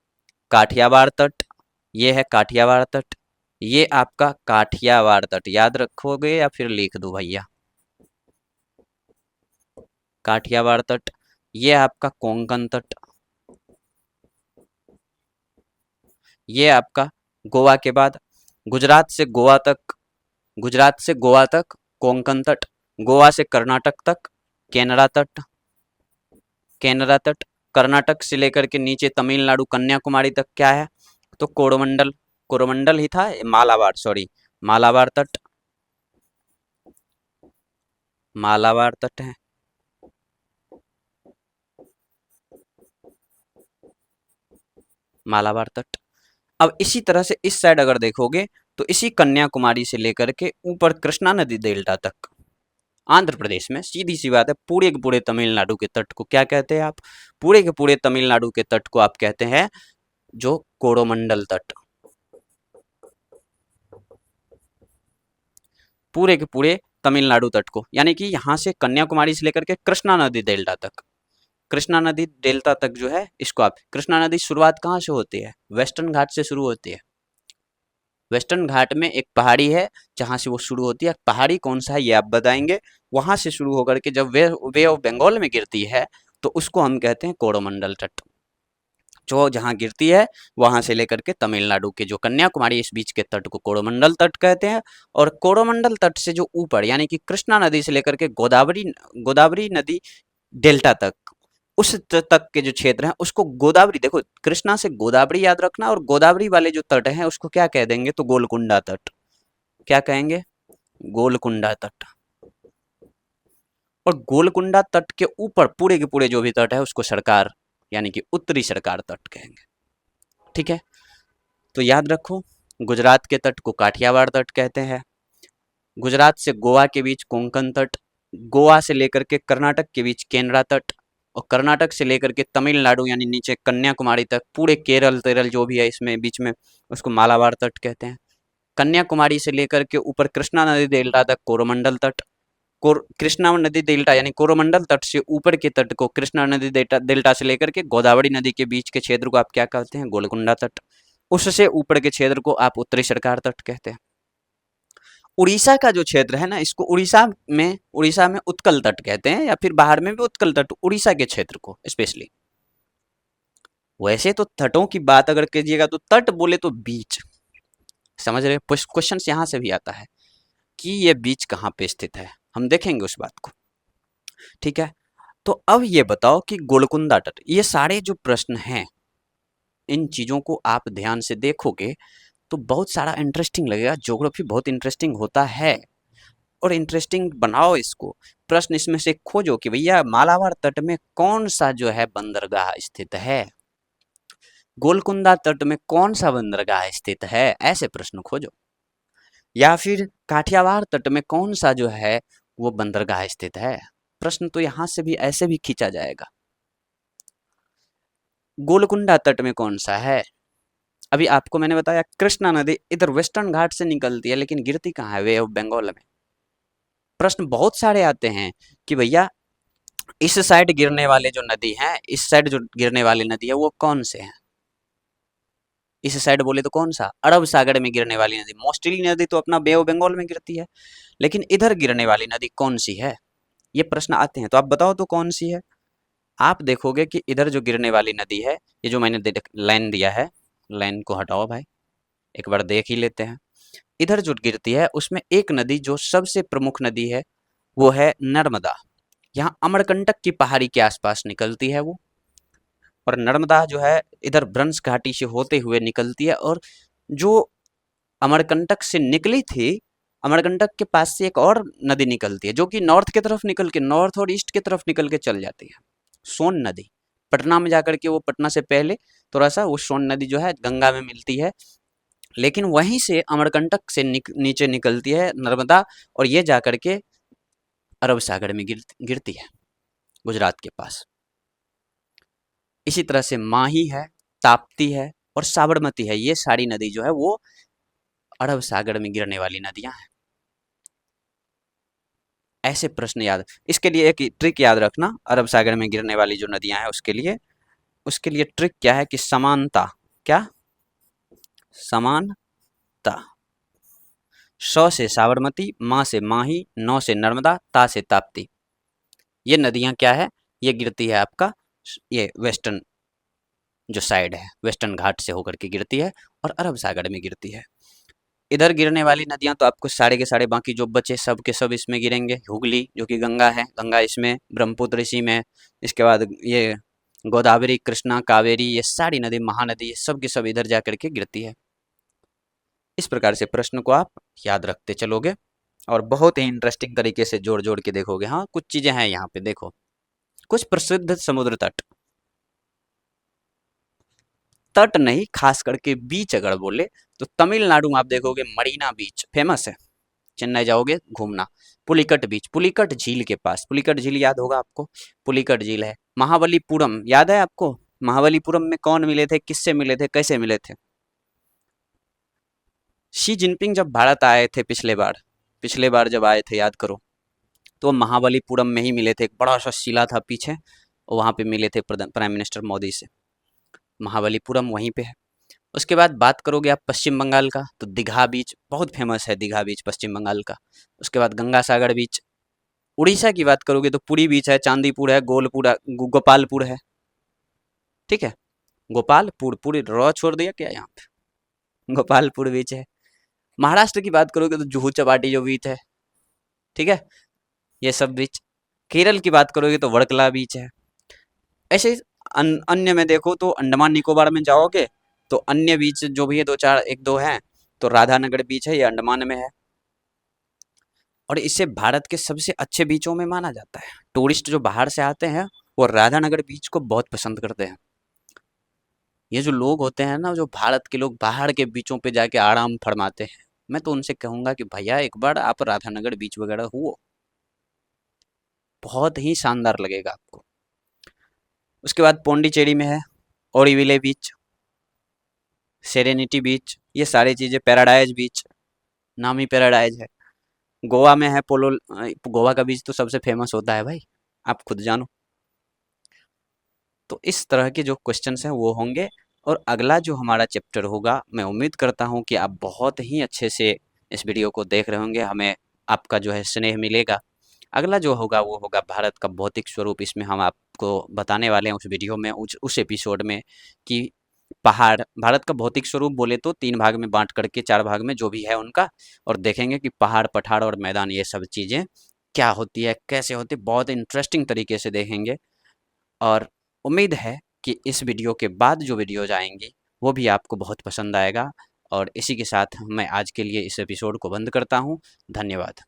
काठियावाड़ तट, ये है काठियावाड़ तट, ये आपका काठियावाड़ तट याद रखोगे या फिर लिख दो भैया? काठियावाड़ तट। ये आपका कोंकण तट, ये आपका गोवा के बाद गुजरात से गोवा तक, गुजरात से गोवा तक कोंकण तट, गोवा से कर्नाटक तक केनरा तट, केनरा तट, कर्नाटक से लेकर के नीचे तमिलनाडु कन्याकुमारी तक क्या है? तो कोरोमंडल। कोरोमंडल ही था, मालाबार, सॉरी, मालाबार तट, मालाबार तट है, मालाबार तट। अब इसी तरह से इस साइड अगर देखोगे तो इसी कन्याकुमारी से लेकर के ऊपर कृष्णा नदी डेल्टा तक आंध्र प्रदेश में, सीधी सी बात है, पूरे के पूरे तमिलनाडु के तट को क्या कहते हैं आप? पूरे के पूरे तमिलनाडु के तट को आप कहते हैं जो कोरोमंडल तट। पूरे के पूरे तमिलनाडु तट को, यानी कि यहाँ से कन्याकुमारी से लेकर के कृष्णा नदी डेल्टा तक, कृष्णा नदी डेल्टा तक जो है इसको आप, कृष्णा नदी शुरुआत कहाँ से होती है? वेस्टर्न घाट से शुरू होती है। वेस्टर्न घाट में एक पहाड़ी है जहां से वो शुरू होती है, पहाड़ी कौन सा है ये आप बताएंगे। वहां से शुरू होकर के जब वे ऑफ बंगाल में गिरती है तो उसको हम कहते हैं कोरोमंडल तट। जो जहां गिरती है वहां से लेकर के तमिलनाडु के जो कन्याकुमारी इस बीच के तट को कोरोमंडल तट कहते हैं। और कोरोमंडल तट से जो ऊपर यानी कि कृष्णा नदी से लेकर के गोदावरी गोदावरी नदी डेल्टा तक, उस तक के जो क्षेत्र हैं उसको गोदावरी, देखो कृष्णा से गोदावरी याद रखना, और गोदावरी वाले जो तट हैं उसको क्या कह देंगे? तो गोलकुंडा तट। क्या कहेंगे? गोलकुंडा तट। और गोलकुंडा तट के ऊपर पूरे के पूरे जो भी तट है उसको सरकार यानी कि उत्तरी सरकार तट कहेंगे। ठीक है, तो याद रखो, गुजरात के तट को काठियावाड़ तट कहते हैं, गुजरात से गोवा के बीच कोंकण तट, गोवा से लेकर के कर्नाटक के बीच केनरा तट, और कर्नाटक से लेकर के तमिलनाडु यानी नीचे कन्याकुमारी तक पूरे केरल तेरल जो भी है इसमें बीच में उसको मालाबार तट कहते हैं। कन्याकुमारी से लेकर के ऊपर कृष्णा नदी डेल्टा तक कोरोमंडल तट, कृष्णा नदी डेल्टा यानी कोरोमंडल तट से ऊपर के तट को कृष्णा नदी डेल्टा डेल्टा से लेकर के गोदावरी नदी के बीच के क्षेत्र को आप क्या कहते हैं? गोलकुंडा तट। उससे ऊपर के क्षेत्र को आप उत्तरी सरकार तट कहते हैं। उड़ीसा का जो क्षेत्र है ना, इसको उड़ीसा में उत्कल तट कहते हैं, या फिर बाहर में भी उत्कल तट, उड़ीसा के क्षेत्र को स्पेशली। वैसे तो तटों की बात अगर कीजिएगा तो तट बोले तो बीच, समझ रहे? क्वेश्चन यहाँ से भी आता है कि ये बीच कहाँ पे स्थित है, हम देखेंगे उस बात को। ठीक है, तो अब ये बताओ कि गोलकुंडा तट, ये सारे जो प्रश्न हैं इन चीजों को आप ध्यान से देखोगे तो बहुत सारा इंटरेस्टिंग लगेगा। ज्योग्राफी बहुत इंटरेस्टिंग होता है, और इंटरेस्टिंग बनाओ इसको। प्रश्न इसमें से खोजो कि भैया मालाबार तट में कौन सा जो है बंदरगाह स्थित है, गोलकुंडा तट में कौन सा बंदरगाह स्थित है, ऐसे प्रश्न खोजो। या फिर काठियावाड़ तट में कौन सा जो है वो बंदरगाह स्थित है। प्रश्न तो यहां से भी ऐसे भी खींचा जाएगा। गोलकुंडा तट में कौन सा है? अभी आपको मैंने बताया कृष्णा नदी इधर वेस्टर्न घाट से निकलती है, लेकिन गिरती कहाँ है? वे ऑफ बंगाल में। प्रश्न बहुत सारे आते हैं कि भैया इस साइड गिरने वाले जो नदी हैं, इस साइड जो गिरने वाली नदी है वो कौन से हैं? इस साइड बोले तो कौन सा? अरब सागर में गिरने वाली नदी, मोस्टली नदी तो अपना बे ऑफ बंगाल में गिरती है, लेकिन इधर गिरने वाली नदी कौन सी है? ये प्रश्न आते हैं, तो आप बताओ तो कौन सी है? आप देखोगे कि इधर जो गिरने वाली नदी है, ये जो मैंने लाइन दिया है, लाइन को हटाओ भाई, एक बार देख ही लेते हैं। इधर जो गिरती है उसमें एक नदी जो सबसे प्रमुख नदी है वो है नर्मदा। यहाँ अमरकंटक की पहाड़ी के आसपास निकलती है वो, और नर्मदा जो है इधर ब्रंश घाटी से होते हुए निकलती है। और जो अमरकंटक से निकली थी, अमरकंटक के पास से एक और नदी निकलती है जो कि नॉर्थ की तरफ निकल के, नॉर्थ और ईस्ट की तरफ निकल के चल जाती है, सोन नदी। पटना में जाकर के वो, पटना से पहले थोड़ा सा वो सोन नदी जो है गंगा में मिलती है, लेकिन वहीं से अमरकंटक से नीचे निकलती है नर्मदा, और ये जाकर के अरब सागर में गिरती है गुजरात के पास। इसी तरह से माही है, ताप्ती है और साबरमती है, ये सारी नदी जो है वो अरब सागर में गिरने वाली नदियां हैं। ऐसे प्रश्न याद, इसके लिए एक ट्रिक याद रखना, अरब सागर में गिरने वाली जो नदियां हैं उसके लिए ट्रिक क्या है कि समानता, क्या? समानता। स से साबरमती, मा से माही, नौ से नर्मदा, ता से ताप्ती। ये नदियां क्या है? ये गिरती है आपका ये वेस्टर्न जो साइड है, वेस्टर्न घाट से होकर के गिरती है और अरब सागर में गिरती है। इधर गिरने वाली नदियां तो आपको सारे के सारे बाकी जो बचे सब के सब इसमें गिरेंगे। हुगली जो कि गंगा है, गंगा इसमें, ब्रह्मपुत्र इसी में, इसके बाद ये गोदावरी, कृष्णा, कावेरी, ये सारी नदी, महानदी, ये सब की सब इधर जा करके गिरती है। इस प्रकार से प्रश्न को आप याद रखते चलोगे और बहुत ही इंटरेस्टिंग तरीके से जोड़ जोड़ के देखोगे। हाँ, कुछ चीजें हैं यहाँ पे, देखो कुछ प्रसिद्ध समुद्र तट, तट नहीं खास करके बीच अगर बोले तो तमिलनाडु में आप देखोगे मरीना बीच फेमस है। चेन्नई जाओगे घूमना, पुलिकट बीच, पुलिकट झील के पास, पुलिकट झील याद होगा आपको, पुलिकट झील है। महाबलीपुरम याद है आपको, महाबलीपुरम में कौन मिले थे, किससे मिले थे, कैसे मिले थे? शी जिनपिंग जब भारत आए थे पिछले बार जब आए थे याद करो, तो महाबलीपुरम में ही मिले थे। एक बड़ा सा शिला था पीछे, वहां पे मिले थे प्राइम मिनिस्टर मोदी से। महाबलीपुरम वहीं पे है। उसके बाद बात करोगे आप पश्चिम बंगाल का, तो दीघा बीच बहुत फेमस है, दीघा बीच पश्चिम बंगाल का। उसके बाद गंगा सागर बीच। उड़ीसा की बात करोगे तो पुरी बीच है, चांदीपुर है, गोपालपुर है। ठीक है, गोपालपुर, पूरी र छोड़ दिया क्या यहाँ पे, गोपालपुर बीच है। महाराष्ट्र की बात करोगे तो जुहू चौपाटी जो बीच है, ठीक है, ये सब बीच। केरल की बात करोगे तो वर्कला बीच है। ऐसे अन्य में देखो तो अंडमान निकोबार में जाओगे तो अन्य बीच जो भी है दो चार एक दो हैं, तो राधानगर बीच है, ये अंडमान में है। और इसे भारत के सबसे अच्छे बीचों में माना जाता है। टूरिस्ट जो बाहर से आते हैं वो राधानगर बीच को बहुत पसंद करते हैं। ये जो लोग होते हैं ना, जो भारत के लोग बाहर के बीचों पे जाके आराम फरमाते हैं, मैं तो उनसे कहूंगा कि भैया एक बार आप राधानगर बीच वगैरह हुओ, बहुत ही शानदार लगेगा आपको। उसके बाद पौंडीचेरी में है ओरीविले बीच, सेरेनिटी बीच, ये सारी चीजें, पैराडाइज बीच, नाम ही पैराडाइज है। गोवा में है गोवा का बीच तो सबसे फेमस होता है भाई, आप खुद जानो। तो इस तरह के जो क्वेश्चंस हैं वो होंगे। और अगला जो हमारा चैप्टर होगा, मैं उम्मीद करता हूँ कि आप बहुत ही अच्छे से इस वीडियो को देख रहे होंगे, हमें आपका जो है स्नेह मिलेगा। अगला जो होगा वो होगा भारत का भौतिक स्वरूप। इसमें हम आपको बताने वाले हैं उस वीडियो में, उस एपिसोड में, कि पहाड़, भारत का भौतिक स्वरूप बोले तो 3 भाग में बांट करके 4 भाग में जो भी है उनका, और देखेंगे कि पहाड़, पठार और मैदान ये सब चीज़ें क्या होती है, कैसे होती है, बहुत इंटरेस्टिंग तरीके से देखेंगे। और उम्मीद है कि इस वीडियो के बाद जो वीडियोज आएंगी वो भी आपको बहुत पसंद आएगा। और इसी के साथ मैं आज के लिए इस एपिसोड को बंद करता हूँ। धन्यवाद।